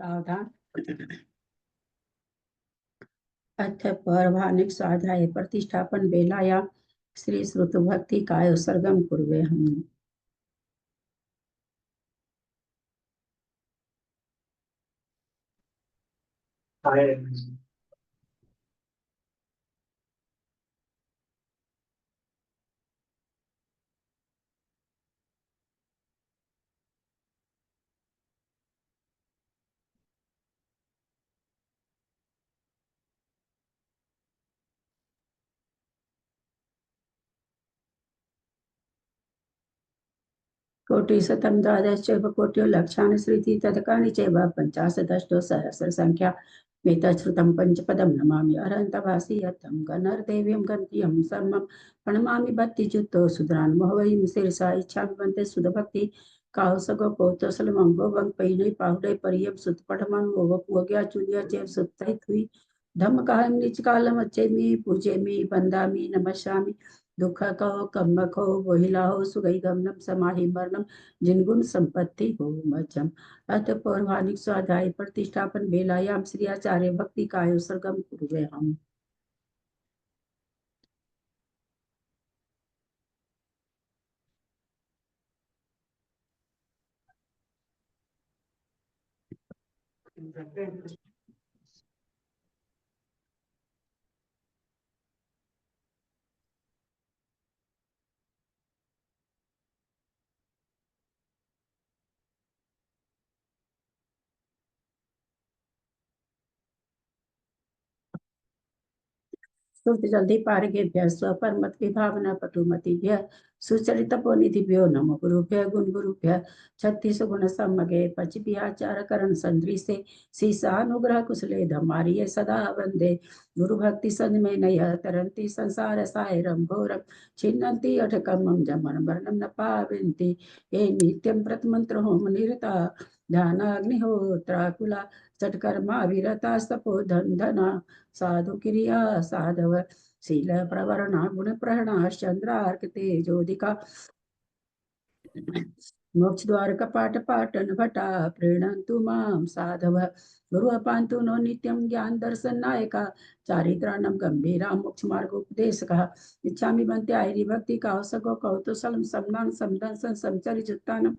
सावधान। अथ पौर्वाणिक स्वाध्याय प्रतिष्ठापन बेलाया श्री श्रुत भक्ति काय सर्गम कुर्वे हम। कोटिशतं द्वादशैव कोट्यो लक्षाणि श्रीति तदकानि चैव पञ्चाशदष्टो सहस्र संख्या मेतच्छ्रुतं पञ्चपदं नमामि अरहन्तभासि यत्तं गणर्देवीं गन्तियं सर्वं प्रणमामि भक्तियुक्तो सुधरान् मोहवैं शिरसा इच्छामि वन्दे सुधभक्ति काहुसगो कौतोसलमंगो वंग पैनै पाहुडै परियम सुतपठमन वोगपुगया चुलिया चेव सुत्तैत हुई धम्म काहम निच कालम अच्छेमि पूजेमि वंदामि नमस्यामि दुख कहो कम्म कहो वहिला हो सुगई गमनम समाहि मरणम जिनगुण संपत्ति हो मज्जम। अत पौर्वाणिक स्वाध्याय प्रतिष्ठापन बेलायाम श्री आचार्य भक्ति काय सर्गम कुरुवे हम। श्रुति जल्दी पारगेभ्य स्वपरमत विभावना पटुमतिभ्य सुचरित पोनिधिभ्यो नमो गुरुभ्य गुण गुरुभ्य छत्तीस गुण सम्मगे पचिपियाचार करण संदृशे शीशानुग्रह कुशले धमारिये सदा वंदे गुरु भक्ति संग में नय तरंती संसार सायरम घोरम छिन्नन्ति अठकमं जमन वर्णम न पाविन्ति ये नित्यं प्रतमंत्र होम निरता ध्यानाग्निहोत्राकुला सत्कर्मा विरता सपो धन साधु क्रिया साधव शील प्रवरणा गुण प्रहरणा चंद्रार्क तेजोदिका मोक्ष द्वार कपाट पाटन भटा प्रीणन्तु मां साधव गुरु पान्तु नो नित्यं ज्ञान दर्शन नायका चारित्राणं गंभीरा मोक्ष मार्ग उपदेशकः इच्छामि बन्ते आयरी भक्ति कौसको कौतुसलं समनां समदंसं समचरिजुत्तानं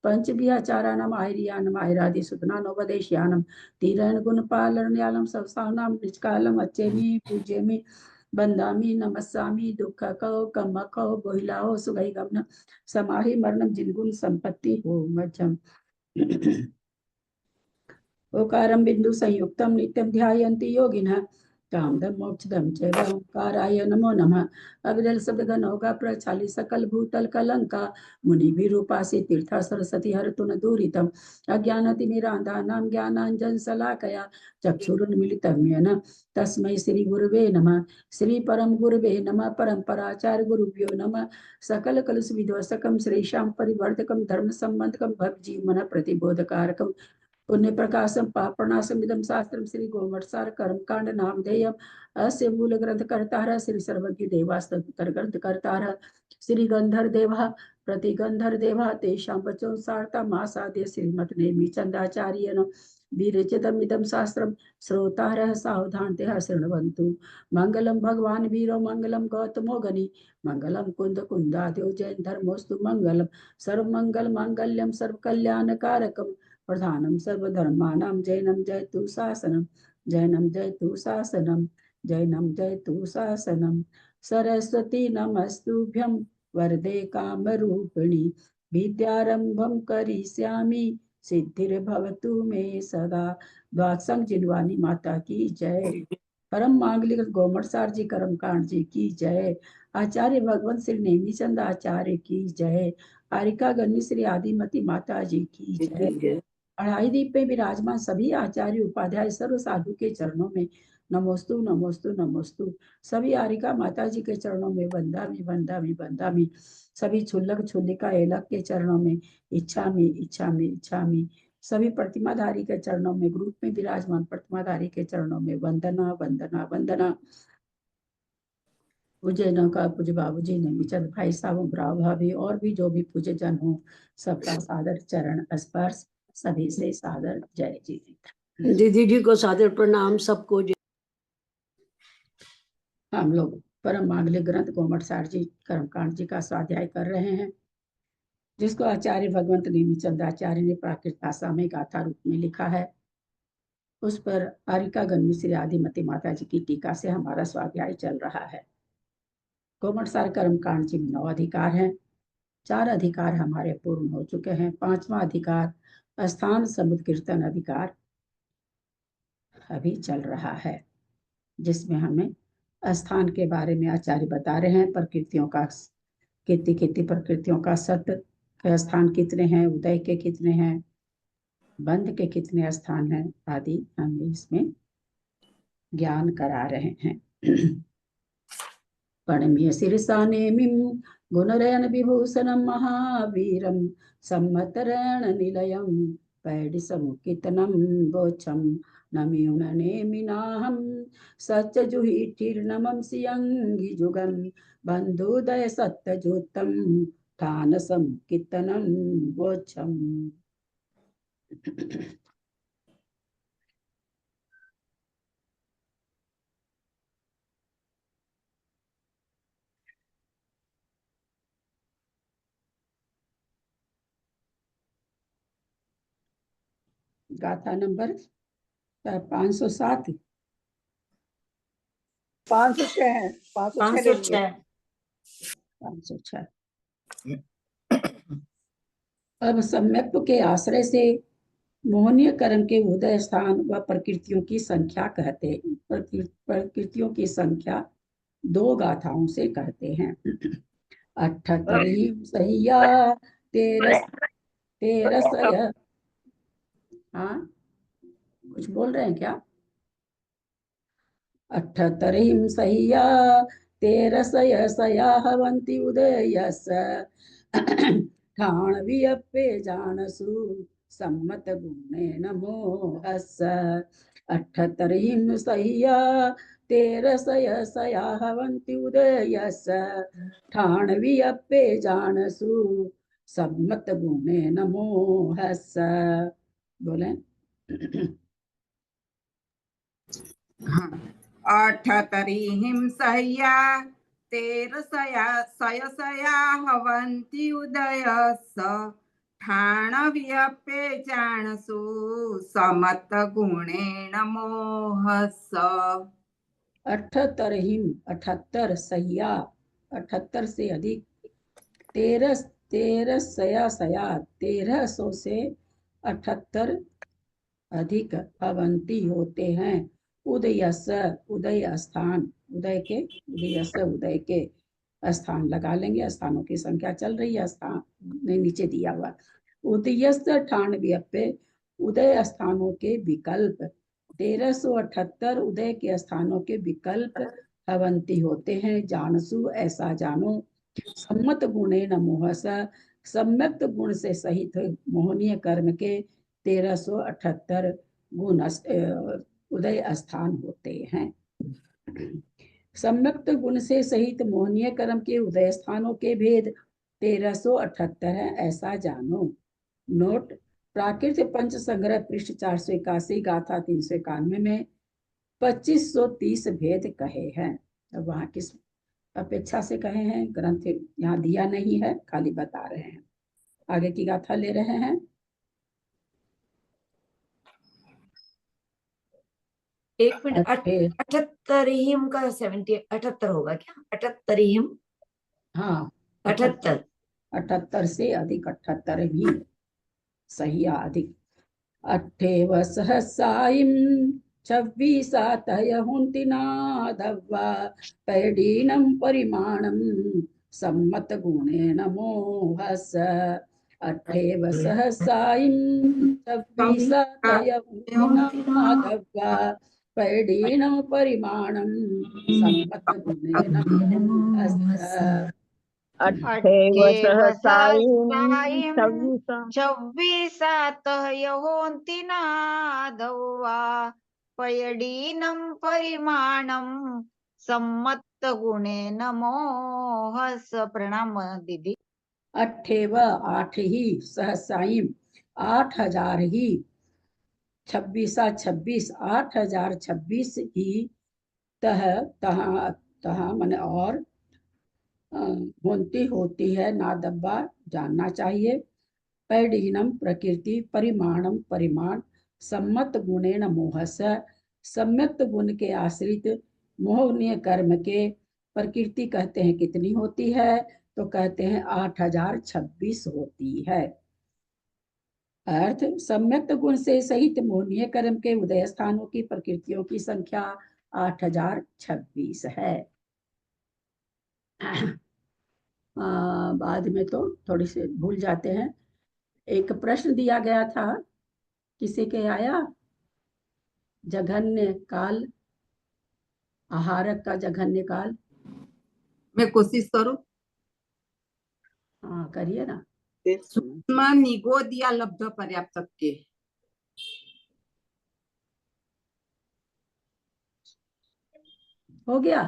पंचभियाचाराणाम आयर्यानम आयरादि सुतनानोपदेशयानम तीरण गुणपालनयालम सवसानाम निष्कालम अच्छेमि पूज्यमि बंदामि नमस्सामि दुख कहो कम कहो बोहिलाओ सुगई गमन समाहि मरणम जिनगुण संपत्ति हो मध्यम। ओकारं बिंदु संयुक्तं नित्यं ध्यायन्ति योगिनः कामदं मोक्षदं चैव ओंकाराय नमो नमः। अविरल शब्द गणोगा प्रचाली सकल भूतल कलंका मुनि विरूपासी तीर्था सरस्वती हरतुन दूरितम अज्ञानतिमिरान्धानां ज्ञानाञ्जन शलाकया चक्षुरुन्मीलितं येन तस्मै श्री गुरुवे नमः। श्री परम गुरुवे नमः। परम्पराचार्य गुरुभ्यो नमः। सकल कलुष विध्वंसकं श्रीशां परिवर्तकं धर्म संबंधकं भवजीवन प्रतिबोधकारकं पुण्य प्रकाशम पापनाशम इदम शास्त्रम श्री गोमटसार कर्मकांड नामधेयम अस्य मूल ग्रंथ कर्तारः श्री सर्वज्ञ देवास्तर ग्रंथ कर्तारः श्री गंधर देवा प्रतिगंधर देवा तेषां वचो सार्ता मासाद्य श्रीमत नेमि चंदाचार्येण विरचितम् इदं शास्त्रम श्रोतारः सावधानतया शृण्वन्तु। मंगलम भगवान वीरो मंगलम गौतमो गनि मंगलम कुंद कुंदाद्यो जैन धर्मोस्तु मंगलम सर्वमंगल मांगल्यम सर्वकल्याणकारकम प्रधानम सर्वधर्माणां जैनम जयतु शासनम जैनम जयतु शासनम जैनम जयतु शासनम। सरस्वती नमस्तुभ्यं वरदे कामरूपिणी विद्यारंभं करिष्यामि सिद्धिर्भवतु मे सदा। द्वादशंग जिनवानी माता की जय। परम मांगलिक गोमटसार जी कर्मकांड जी की जय। आचार्य भगवंत श्री नेमिचंद आचार्य की जय। आरिका गन्नी श्री आदिमती माता जी की जय। अढ़ाई दीप पे विराजमान सभी आचार्य उपाध्याय सर्व साधु के चरणों में नमोस्तु नमोस्तु नमोस्तु। सभी आरिका माता जी के चरणों में वंदामि वंदामि वंदामि। सभी छुल्लक छुल्लिका एलक के चरणों में इच्छामि इच्छामि इच्छामि। सभी प्रतिमाधारी के चरणों में ग्रुप में विराजमान प्रतिमाधारी के चरणों में वंदना वंदना वंदना। पूज्य न का पूज्य बाबू जी ने चंद भाई साहब ब्राव भाभी और भी जो भी पूज्य जन हो सबका सादर चरण स्पर्श सभी से सादर जय जी। दीदी जी को सादर प्रणाम, सबको जय। हम लोग परम मांगलिक ग्रंथ गोमटसार जी कर्मकांड जी का स्वाध्याय कर रहे हैं, जिसको आचार्य भगवंत नेमिचंद्राचार्य ने प्राकृत भाषा में गाथा रूप में लिखा है। उस पर आरिका गन्नी श्री आदिमती माता जी की टीका से हमारा स्वाध्याय चल रहा है। गोमटसार कर्मकांड जी में 9 अधिकार हैं। 4 अधिकार हमारे पूर्ण हो चुके हैं। 5वां अधिकार स्थान समुद्र कीर्तन अधिकार अभी चल रहा है, जिसमें हमें स्थान के बारे में आचार्य बता रहे हैं। प्रकृतियों का कितनी प्रकृतियों का सत्य स्थान कितने हैं, उदय के कितने हैं, बंध के कितने स्थान हैं आदि हमें इसमें ज्ञान करा रहे हैं। प्रणम्य शिरसा नेमिं गुणरयन विभूषणं महावीरं सम्मतरण निलयं पैडिसमुकितनं वोच्छं नम्यून नेमिनाहं सच्चजुहिठिर्नमं सियंगिजुगं बन्धुदय सत्यजोत्तं ठानसमुकितनं वोच्छम्। गाथा नंबर 507 506 है। 506 506। अब सम्यक के आश्रय से मोहनीय कर्म के उदय स्थान व प्रकृतियों की संख्या कहते हैं। प्रकृतियों की संख्या 2 गाथाओं से कहते हैं। 78 सहिया 13 हाँ, कुछ बोल रहे हैं क्या? 78 सहिया 13 सया हवंति उदयस ठाणवियप्पे जानसु सम्मत गुणे नमो हस। 78 सहिया 13 सया हवंति उदयस ठाणवियप्पे जानसु सम्मत गुणे नमो हस। बोले। हाँ। 78 सह्या 13 हवन्ति उदयस ठाणव्यपे जानसु समत गुणेन मोहस। 78 सहिया 78 से अधिक 13 सया 1300 से 78 अधिक अवंती होते हैं। उदयस उदय स्थान उदय के स्थान लगा लेंगे। स्थानों की संख्या चल रही है, स्थान नीचे दिया हुआ। उदयस ठाणव्यपे उदय स्थानों के विकल्प 1378 उदय के स्थानों के विकल्प अवंती होते हैं। जानसु ऐसा जानो सम्मत गुणे न मोहस सम्यक्त गुण से सहित मोहनीय कर्म के 1378 गुण उदय स्थान होते हैं। सम्यक्त गुण से सहित मोहनीय कर्म के उदय स्थानों के भेद 1378 है, ऐसा जानो। नोट: प्राकृत पंच संग्रह पृष्ठ 481 गाथा 391 में 2530 भेद कहे हैं। अब वहां किस अपेक्षा से कहे हैं, ग्रंथ यहाँ दिया नहीं है, खाली बता रहे हैं। आगे की गाथा ले रहे हैं। एक मिनट, 78 का 78 होगा क्या? 78 हाँ, 78 से अधिक 78 भी सही अधिक। 28 सहसाइम 26 तयहुंतिनादव्वा पैडीनं परिमाणं सम्मत गुणे नमो हस। 28 सहसाइम 26 तयहुंतिनादव्वा पैडीनं परिमाणं सम्मत गुणे नमो हस। 28 26 पयडीनं परिमाणं सम्मत गुणे नमो हस। प्रणाम दीदी। 8 ही सहसाइम 8,000 ही 26 8,026 ही तह तहा तहा मन और होती होती है ना दब्बा जानना चाहिए। पैडीनम प्रकृति परिमाणम परिमाण सम्मत गुणेन मोहस्य सम्यक्त गुण के आश्रित मोहनीय कर्म के प्रकृति कहते हैं कितनी होती है, तो कहते हैं 8,026 होती है। अर्थ सम्यक्त गुण से सहित मोहनीय कर्म के उदय स्थानों की प्रकृतियों की संख्या 8,026 है। बाद में तो थोड़ी से भूल जाते हैं। एक प्रश्न दिया गया था, किसी के आया, जघन्य काल, आहारक का जघन्य काल। मैं कोशिश करूं। हाँ करिए ना। सूक्ष्म निगोद या लब्ध पर्याप्तक के हो गया।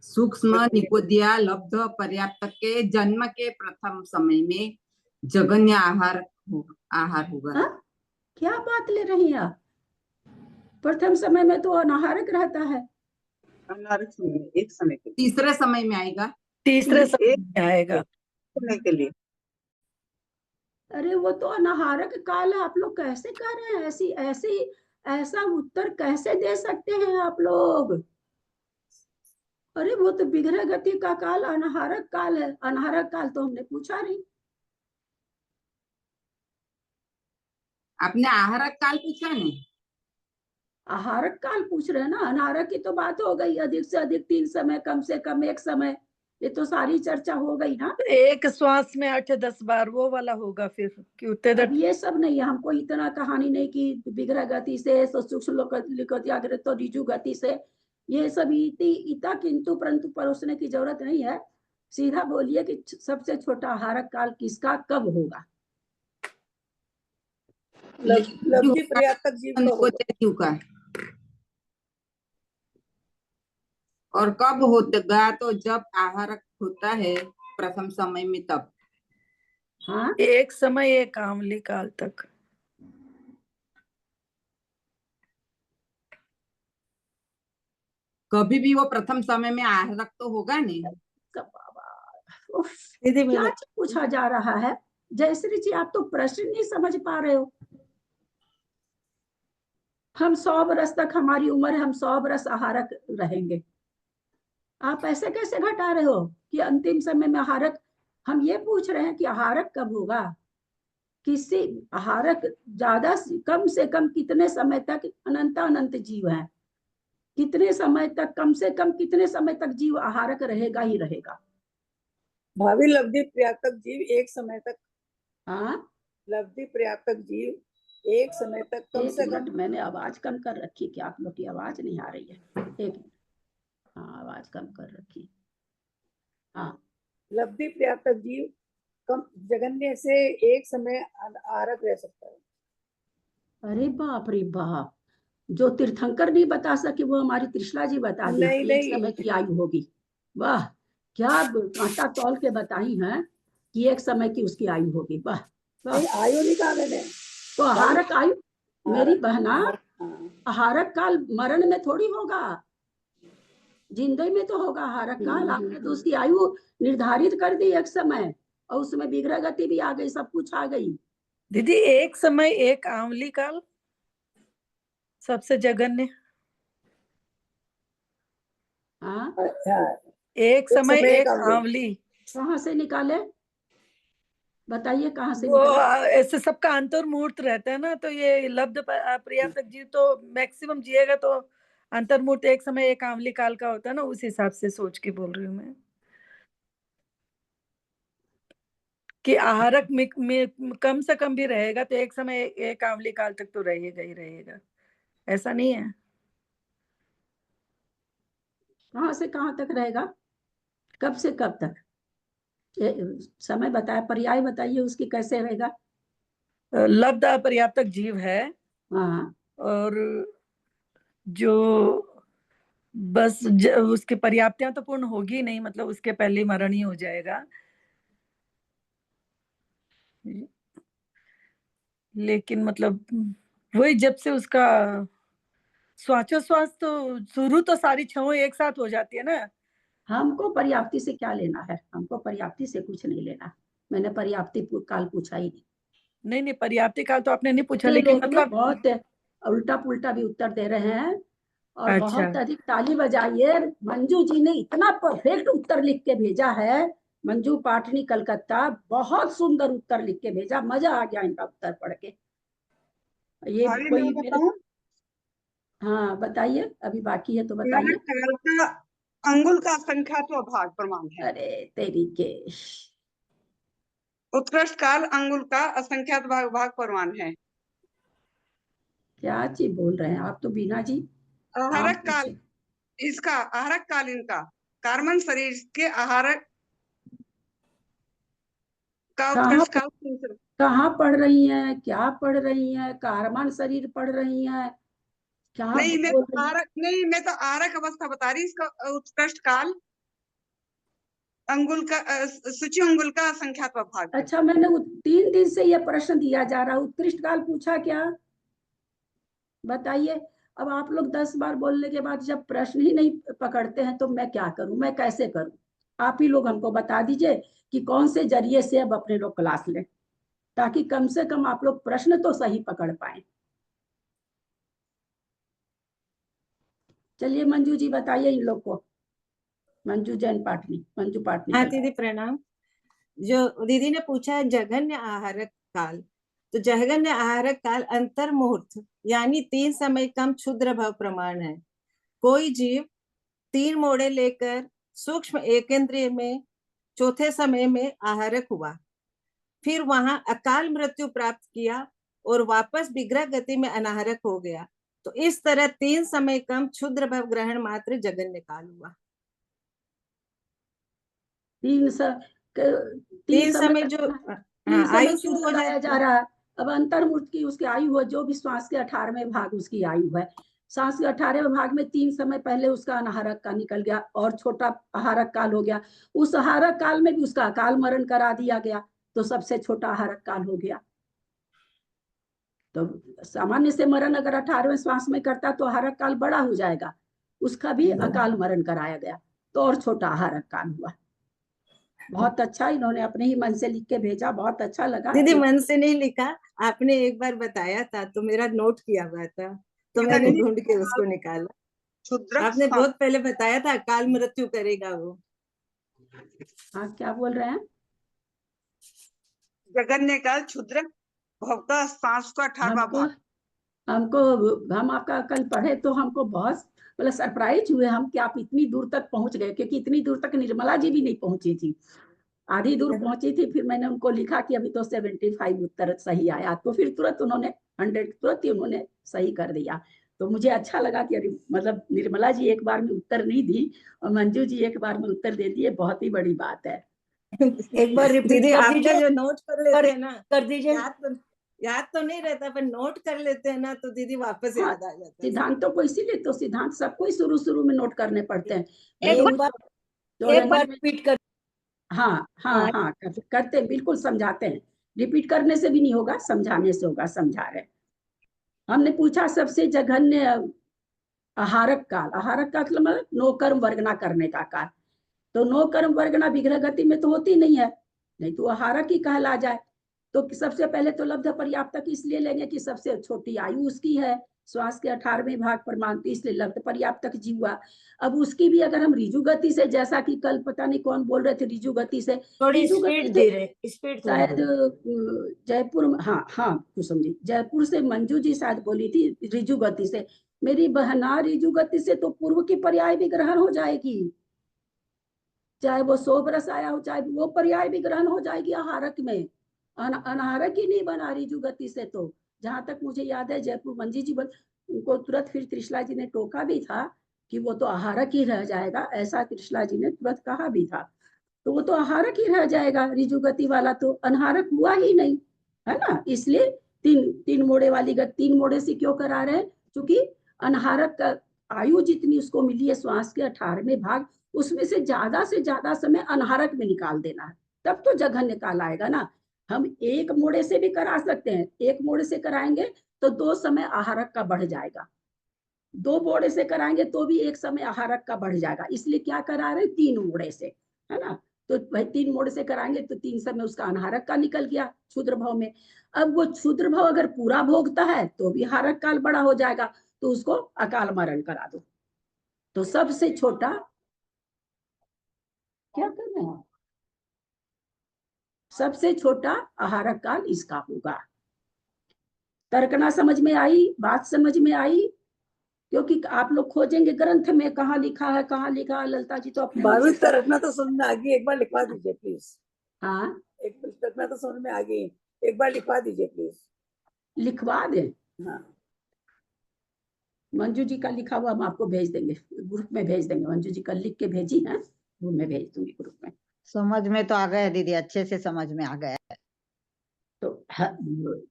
सूक्ष्म निगोदिया लब्ध पर्याप्तक के जन्म के प्रथम समय में जघन्य आहार होगा। हाँ? क्या बात ले रही हैं आप? प्रथम समय में तो अनाहारक रहता है। अनारक समय एक समय के लिए, तीसरे समय में आएगा। तीसरे समय में आएगा। समय के लिए। अरे वो तो अनाहारक काल है, आप लोग कैसे कह रहे हैं? ऐसी ऐसी ऐसा उत्तर कैसे दे सकते हैं आप लोग? अरे वो तो विग्रह गति का काल अनाहारक काल है। अनाहारक काल तो हमने पूछा नहीं। आपने आहारक काल पूछा नहीं। आहारक काल पूछ रहे हैं ना। अनाहारक की तो बात हो गई, अधिक से अधिक 3 समय, कम से कम 1 समय, ये तो सारी चर्चा हो गई ना। एक श्वास में 8-10 बार वो वाला होगा फिर कि उत्तर। अब ये सब नहीं है, हमको इतना कहानी नहीं कि विग्रह गति से सूक्ष्म तो ऋजु गति से, ये सब इता किंतु परंतु परोसने की जरूरत नहीं है। सीधा बोलिए कि सबसे छोटा आहारक काल किसका कब होगा? लब्धि पर्याप्तक जीव का होगा। जीव का। और कब होगा? तो जब आहारक होता है प्रथम समय में, तब। हाँ एक समय एक आमली काल तक। कभी भी वो प्रथम समय में आहारक तो होगा नहीं। दीदी क्या पूछा जा रहा है? जयश्री जी, आप तो प्रश्न नहीं समझ पा रहे हो। हम 100 बरस तक, हमारी उम्र है, हम 100 बरस आहारक रहेंगे। आप ऐसे कैसे घटा रहे हो कि अंतिम समय में आहारक? हम ये पूछ रहे हैं कि आहारक कब होगा। किसी आहारक ज्यादा कम से कम कितने समय तक, अनंत जीव है, कितने समय तक, कम से कम कितने समय तक जीव आहारक रहेगा ही रहेगा? भावी लब्धि पर्याप्तक जीव एक समय तक। हाँ लब्धि पर्याप्तक जीव एक समय तक कम से मिनट, कम। मैंने आवाज कम कर रखी, क्या आप लोग की आवाज नहीं आ रही है? एक मिनट। हाँ आवाज कम कर रखी। हाँ लब्धि पर्याप्तक जीव कम जघन्य से एक समय आहारक रह सकता है। अरे बाप रे बाप, जो तीर्थंकर नहीं बता सके वो हमारी त्रिशला जी बता दी नहीं, कि एक नहीं। समय की आयु होगी। वाह, क्या कांटा तौल के बताई हैं कि एक समय की उसकी आयु होगी। वाह वाह। नहीं, आयु नहीं कहा मैंने। तो आहारक आयु, मेरी बहना, हाँ। आहारक काल मरण में थोड़ी होगा, जिंदगी में तो होगा आहारक काल। आपने तो उसकी आयु निर्धारित कर दी एक समय, और उसमें विग्रह गति भी आ गई, सब कुछ आ गई। दीदी एक समय एक आंवली काल सबसे जघन्य। हाँ एक समय एक आंवली। कहाँ से निकाले? बताइए कहाँ से वो निकाले? ऐसे सबका अंतर्मुहूर्त रहता है ना, तो ये लब्ध पर्याप्तक जीव तो मैक्सिमम जिएगा, तो अंतर्मुहूर्त एक समय एक आंवली काल का होता है ना, उस हिसाब से सोच के बोल रही हूँ मैं कि आहारक में कम से कम भी रहेगा तो एक समय एक आंवली काल तक तो रहेगा ही रहेगा, ऐसा नहीं है। कहाँ से कहाँ तक रहेगा? कब से कब तक? समय बताया, पर्याय बताइए उसकी, कैसे रहेगा? लब्ध अपर्याप्तक जीव है, हाँ और जो बस उसके पर्याप्तियां तो पूर्ण होगी नहीं, मतलब उसके पहले मरण ही हो जाएगा। लेकिन मतलब वही जब से उसका श्वासोच्छ्वास तो शुरू तो सारी छहों एक साथ हो जाती है ना। हमको पर्याप्ति से क्या लेना है, हमको पर्याप्ति से कुछ नहीं लेना। मैंने पर्याप्ति काल पूछा ही नहीं। नहीं नहीं, पर्याप्ति काल तो आपने नहीं पूछा, ये लेकिन लोग मतलब बहुत उल्टा पुल्टा भी उत्तर दे रहे हैं और अच्छा। बहुत अधिक। ताली बजाइए, मंजू जी ने इतना परफेक्ट उत्तर लिख के भेजा है। मंजू पाटनी कलकत्ता, बहुत सुंदर उत्तर लिख के भेजा, मजा आ गया इनका उत्तर पढ़ के। ये भाभी कोई मैं मेरे, बताऊं, हाँ बताइए, अभी बाकी है तो हमारा बताइए। काल का अंगुल का संख्यात्मक भाग प्रमाण है। अरे तेरी के, उत्कृष्ट काल अंगुल का असंख्यात भाग प्रमाण है। क्या चीज बोल रहे हैं आप तो बीना जी। आप आहारक काल पूछे, इसका, आहारक काल इनका, कार्बन शरीर के आहारक का कहाँ उत्कृष्ट काल कहाँ पढ़ रही हैं, क्या पढ़ रही हैं? कारमान शरीर पढ़ रही हैं, क्या नहीं, मैं बोल तो रही हैं? आहारक नहीं, मैं तो आहारक अवस्था बता रही, इसका उत्कृष्ट काल अंगुल का सूची अंगुल का असंख्यात्मक भाग है। अच्छा, मैंने 3 दिन से ये प्रश्न दिया जा रहा, उत्कृष्ट काल पूछा क्या? बताइए। अब आप लोग 10 बार बोलने के बाद जब प्रश्न ही नहीं पकड़ते हैं तो मैं क्या करूं, मैं कैसे करूं? आप ही लोग हमको बता दीजिए कि कौन से जरिए से अब अपने लोग क्लास लें, ताकि कम से कम आप लोग प्रश्न तो सही पकड़ पाए। चलिए मंजू जी बताइए इन लोग को। मंजू जैन पाटनी, मंजू पाटनी हाँ कल। दीदी प्रणाम। जो दीदी ने पूछा है जघन्य आहारक काल, तो जघन्य आहारक काल अंतर मुहूर्त यानी 3 समय कम क्षुद्र भाव प्रमाण है। कोई जीव 3 मोड़े लेकर सूक्ष्म एकेंद्रिय में चौथे समय में आहारक हुआ, फिर वहां अकाल मृत्यु प्राप्त किया और वापस विग्रह गति में अनाहारक हो गया। तो इस तरह 3 समय कम क्षुद्र भाव ग्रहण मात्र जघन्य काल हुआ। 3 समय जो आयु क्यों शुरू हो लगाया जाती जा है। रहा है? अब अंतर्मुहूर्त की उसकी आयु है, जो भी श्वास के 18वें भाग उसकी आयु है। श्वास के 18वें भाग में 3 समय पहले उसका अनाहारक का निकल गया और छोटा आहारक काल हो गया। उस आहारक काल में भी उसका अकाल मरण करा दिया गया, तो सबसे छोटा आहारक काल हो गया। तो सामान्य से मरण अगर 18वें श्वास में करता तो आहारक काल बड़ा हो जाएगा, उसका भी अकाल मरण कराया गया, तो और छोटा आहारक काल हुआ। बहुत अच्छा, इन्होंने अपने ही मन से लिख के भेजा, बहुत अच्छा लगा। दीदी मन से नहीं लिखा, आपने एक बार बताया था तो मेरा नोट किया हुआ था, तो मैंने जघन्य ढूंढ के उसको निकाला। क्षुद्र, आपने बहुत पहले बताया था अकाल मृत्यु करेगा वो। हाँ क्या बोल रहे हैं? जघन्य काल क्षुद्र भवता सांस का 18वां हमको भाग। हमको हम आपका कल पढ़े तो हमको बहुत मतलब सरप्राइज हुए हम कि आप इतनी दूर तक पहुंच गए, क्योंकि इतनी दूर तक निर्मला जी भी नहीं पहुंची थी, आधी दूर पहुंची थी। फिर मैंने उनको लिखा कि अभी तो 75 उत्तर सही आया, तो फिर तुरंत उन्होंने 100 तुरंत ही उन्होंने सही कर दिया। तो मुझे अच्छा लगा कि मतलब निर्मला जी एक बार में उत्तर नहीं दी और मंजू जी एक बार में उत्तर दे दिए, बहुत ही बड़ी बात है। एक बार रिपीट दीदी कर आपका दीजिए, जो नोट कर लेते हैं ना, कर दीजिए। याद तो नहीं रहता, पर नोट कर लेते हैं ना तो दीदी वापस हाँ, याद आ जाता है। सिद्धांतों को इसीलिए तो सिद्धांत सबको ही शुरू शुरू में नोट करने पड़ते हैं। मैं एक तो बार रिपीट कर। हाँ हाँ हाँ करते हैं, बिल्कुल समझाते हैं। रिपीट करने से भी नहीं होगा, समझाने से होगा, समझा रहे। हमने पूछा सबसे जघन्य आहारक काल। आहारक का मतलब नो कर्म वर्ग ना करने का काल। तो नो कर्म वर्ग ना विग्रह गति में तो होती नहीं है, नहीं तो आहारक ही कहला जाए। तो सबसे पहले तो लब्ध पर्याप्तक इसलिए लेंगे कि सबसे छोटी आयु उसकी है, श्वास के 18वें भाग पर मानती, इसलिए लब्ध पर्याप्तक जी हुआ। अब उसकी भी अगर हम रिजु गति से, जैसा कि कल पता नहीं कौन बोल रहे थे रिजु गति से, थोड़ी रिजु स्पीड गति दे से रहे, स्पीड शायद जयपुर में, हाँ हाँ कुसुम जी, जयपुर से मंजू जी शायद बोली थी रिजु गति से। मेरी बहना रिजु गति से तो पूर्व की पर्याय भी ग्रहण हो जाएगी, चाहे वो 100 बरस आया हो, चाहे वो पर्याय भी ग्रहण हो जाएगी आहारक में। अनाहारक ही नहीं बना रिजु गति से। तो जहां तक मुझे याद है जयपुर मंजी जी उनको तुरंत फिर त्रिशला जी ने टोका भी था कि वो तो आहारक ही रह जाएगा, ऐसा त्रिशला जी ने तुरंत कहा भी था। तो वो तो आहारक ही रह जाएगा, रिजु गति वाला तो अनहारक हुआ ही नहीं, है ना। इसलिए तीन मोड़े वाली गति 3 मोड़े से क्यों करा रहे हैं? क्योंकि अनहारक का आयु जितनी उसको मिली है श्वास के 18वें भाग, उसमें से ज्यादा समय अनहारक में निकाल देना है, तब तो जघन्य काल आएगा ना। हम एक मोड़े से भी करा सकते हैं, एक मोड़े से कराएंगे तो 2 समय आहारक का बढ़ जाएगा, 2 मोड़े से कराएंगे तो भी एक समय आहारक का बढ़ जाएगा, इसलिए क्या करा रहे 3 मोड़े से, है ना। तो भाई 3 मोड़े से कराएंगे तो 3 समय उसका अनाहारक का निकल गया क्षुद्र भाव में। अब वो क्षुद्र भाव अगर पूरा भोगता है तो भी हारक काल बड़ा हो जाएगा, तो उसको अकाल मरण करा दो। तो सबसे छोटा क्या करना है, सबसे छोटा आहारक काल इसका होगा। तर्कना समझ में आई, बात समझ में आई? क्योंकि आप लोग खोजेंगे ग्रंथ में कहाँ लिखा है, कहाँ लिखा है। ललिता जी तो अपने भाभी तर्कना तो समझ में आ गई, एक बार लिखवा दीजिए प्लीज। हाँ एक तर्कना तो समझ में आ गई, एक बार लिखवा दीजिए प्लीज। लिखवा दें। हाँ मंजू जी का लिखा हुआ हम आपको भेज देंगे, ग्रुप में भेज देंगे। मंजू जी का लिख के भेजी है, वो मैं भेज दूंगी ग्रुप में। समझ में तो आ गया दीदी, अच्छे से समझ में आ गया। तो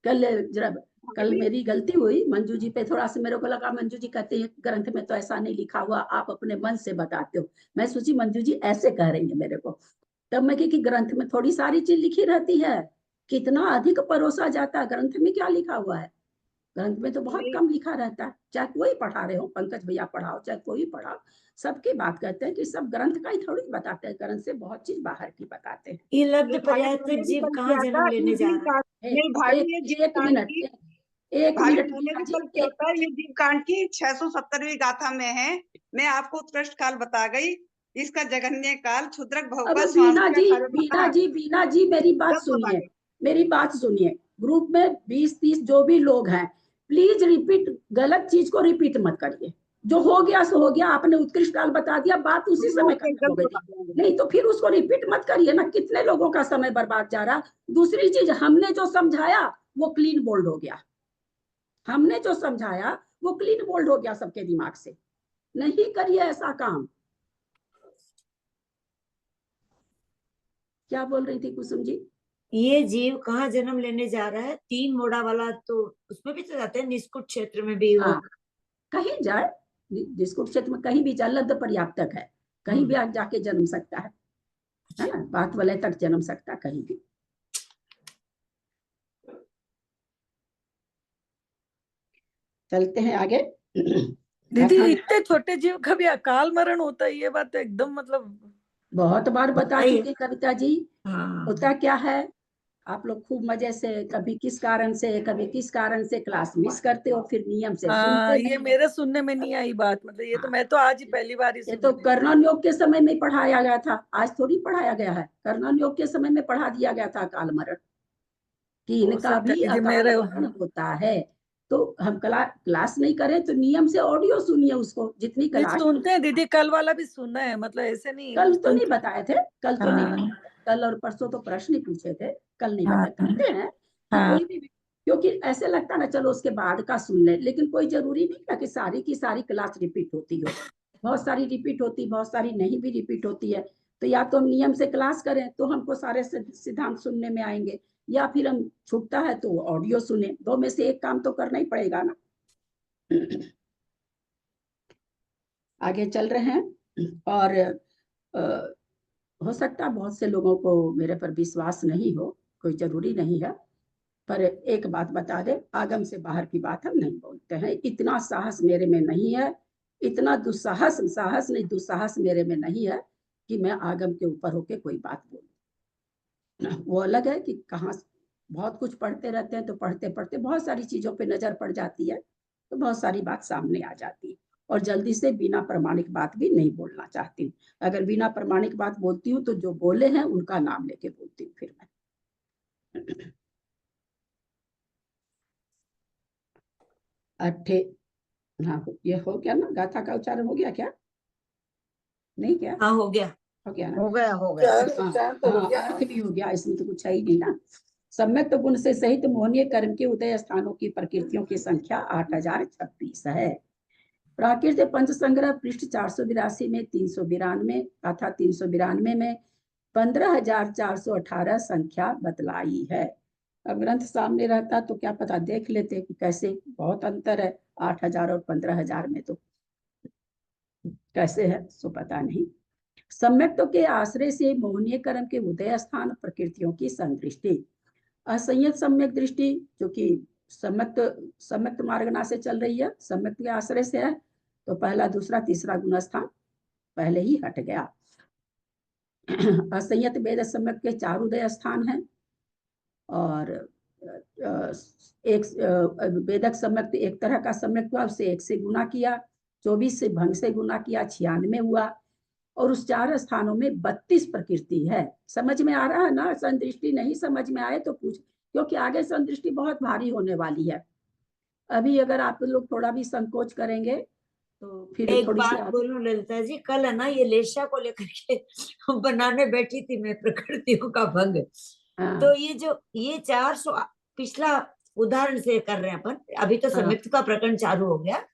कल जरा कल मेरी गलती हुई, मंजू जी पे थोड़ा सा मेरे को लगा, मंजू जी कहते हैं ग्रंथ में तो ऐसा नहीं लिखा हुआ, आप अपने मन से बताते हो। मैं सोची मंजू जी ऐसे कह रही है मेरे को, तब मैं कि ग्रंथ में थोड़ी सारी चीज लिखी रहती है, कितना अधिक परोसा जाता है, ग्रंथ में क्या लिखा हुआ है। ग्रंथ में तो बहुत कम लिखा रहता है, चाहे कोई पढ़ा रहे हो, पंकज भैया पढ़ाओ चाहे कोई पढ़ाओ, सबकी बात करते हैं कि सब ग्रंथ का ही थोड़ी बताते हैं, ग्रंथ से बहुत चीज बाहर की बताते हैं। ये लब्ध पर्याप्तक जीव कहाँ जन्म लेने जा रहा है? नहीं भाई, ये जीव एक कांड मिनट, की, एक भाई मिनट मैंने मीना भी जी, कल क्या होता है, ये जीव कांड की 670वीं गाथा में है। मैं आपको उत्कृष्ट काल बता गई, इसका जघन्य काल क्षुद्रक अब बहुपद बीना स्वांश जी, का कार्य बीना होता जी, बीना जी मेरी बात जब सुनिए, बताए। मेरी बात सुनिए। ग्रुप में 20-30 जो भी लोग हैं, प्लीज रिपीट, गलत चीज को रिपीट मत करिए। जो हो गया सो हो गया, आपने उत्कृष्ट काल बता दिया, बात उसी समय ओके, खत्म हो जल्द गई बता थी। देंगे। नहीं तो फिर उसको रिपीट मत करिए ना, कितने लोगों का समय बर्बाद जा रहा। दूसरी चीज, हमने जो समझाया वो क्लीन बोल्ड हो गया, हमने जो समझाया वो क्लीन बोल्ड हो गया सबके दिमाग से। नहीं करिए ऐसा काम। क्या बोल रही थी कुसुम जी? ये जीव कहाँ जन्म लेने जा रहा है? 3 मोड़ा वाला तो उसमें भी तो जाते हैं, निष्कुट क्षेत्र में भी वो। हाँ, कहीं जाए, जिसको क्षेत्र में कहीं भी जाए, लब्ध पर्याप्तक है, कहीं भी आज जाके जन्म सकता है ना, बात वाले तक जन्म सकता है कहीं भी। चलते हैं आगे। दीदी इतने छोटे जीव का भी अकाल मरण होता है, ये बात तो एकदम मतलब बहुत बार बता बताइए। चुकी कविता जी। हाँ होता क्या है, आप लोग खूब मजे से कभी किस कारण से, कभी किस कारण से क्लास मिस करते हो, फिर नियम से हाँ, सुनते ये नहीं। मेरे सुनने में नहीं आई बात, मतलब ये तो मैं तो आज ही पहली बार ही ये सुन तो रही हूँ। कर्णन योग के समय में पढ़ाया गया था, आज थोड़ी पढ़ाया गया है। कर्णन योग के समय में पढ़ा दिया गया था अकाल मरण, कि हो इनका सकता है भी दीदी अकाल मेरे, मरण होता है। तो हम क्लास नहीं करें तो नियम से ऑडियो सुनिए उसको, जितनी नहीं क्लास। सुनते हैं दीदी, कल वाला भी सुना है, मतलब ऐसे नहीं कल तो नहीं सुनते। बताए थे, कल तो नहीं हाँ बताए, कल और परसों तो प्रश्न ही पूछे थे, कल नहीं हाँ बताए। कहते हैं कि हाँ। कोई भी, क्योंकि ऐसे लगता ना चलो उसके बाद का सुन ले, लेकिन कोई जरूरी नहीं था कि सारी की सारी क्लास रिपीट होती हो। बहुत सारी रिपीट होती, बहुत सारी नहीं भी रिपीट होती है। तो या तो हम नियम से क्लास करें तो हमको सारे सिद्धांत सुनने में आएंगे, या फिर हम छूटता है तो ऑडियो सुने, दो में से एक काम तो करना ही पड़ेगा ना। आगे चल रहे हैं। और हो सकता है बहुत से लोगों को मेरे पर विश्वास नहीं हो, कोई जरूरी नहीं है, पर एक बात बता दे, आगम से बाहर की बात हम नहीं बोलते हैं। इतना साहस मेरे में नहीं है, इतना दुस्साहस, साहस नहीं दुस्साहस मेरे में नहीं है कि मैं आगम के ऊपर होके कोई बात बोलूं। वो अलग है कि कहाँ बहुत कुछ पढ़ते रहते हैं, तो पढ़ते पढ़ते बहुत सारी चीजों पे नजर पड़ जाती है, तो बहुत सारी बात सामने आ जाती है। और जल्दी से बिना प्रमाणिक बात भी नहीं बोलना चाहती हूँ। अगर बिना प्रमाणिक बात बोलती हूँ तो जो बोले हैं उनका नाम लेके बोलती हूँ फिर मैं। अट्ठे, हाँ ये हो गया ना, गाथा का उच्चारण हो गया क्या? नहीं क्या? हाँ हो गया। हो गया ना? हो गया हो गया। उच्चारण तो हो गया। अर्थ भी हो गया, इसमें तो कुछ है ही नहीं ना। सम्यक गुण से सहित मोहनीय कर्म के उदय स्थानों की प्रकृतियों की संख्या 8036 है। प्राकृत पंच संग्रह पृष्ठ 482 में 392 तथा 392 में 15,418 संख्या बतलाई है। अब ग्रंथ सामने रहता तो क्या पता देख लेते कि कैसे बहुत अंतर है 8,000 और 15,000 में, तो कैसे है सो पता नहीं। सम्यक्तों के आश्रय से मोहनीय कर्म के उदय स्थान प्रकृतियों की संदृष्टि। असंयत सम्यक दृष्टि जो कि सम्यक्त मार्गना से चल रही है, सम्यक्त के आश्रय से है, तो पहला दूसरा तीसरा गुणस्थान पहले ही हट गया। असंयत वेद सम्यक के 4 उदय स्थान हैं और एक वेदक सम्यक एक तरह का सम्यक हुआ, उससे 1 से गुना किया, 24 से भंग से गुना किया, 96 हुआ और उस 4 स्थानों में 32 प्रकृति है। समझ में आ रहा है ना? संदृष्टि नहीं समझ में आए तो पूछ, क्योंकि आगे संदृष्टि बहुत भारी होने वाली है। अभी अगर आप लोग थोड़ा भी संकोच करेंगे तो फिर एक थोड़ी सी बात बोलूं ललिता जी, कल है ना ये लेशा को लेकर के बनाने बैठी थी मैं, प्रकृतियों का भंग। हाँ, तो ये 400 पिछला उदाहरण से कर रहे हैं अपन, अभी तो हाँ, संयुक्त का प्रकरण चालू हो गया।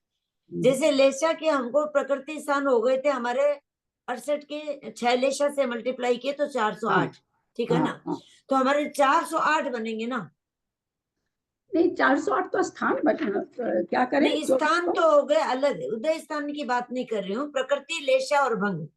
जैसे लेशा के हमको प्रकृति स्थान हो गए थे हमारे 68 के 6 लेशा से मल्टीप्लाई किए तो 408, ठीक है हाँ, ना? हाँ। तो हमारे 408 बनेंगे ना? नहीं, 408 तो स्थान क्या करें? नहीं, स्थान तो हो गए अलग, उदय स्थान की बात नहीं कर रही हूँ, प्रकृति, लेशा और भंग।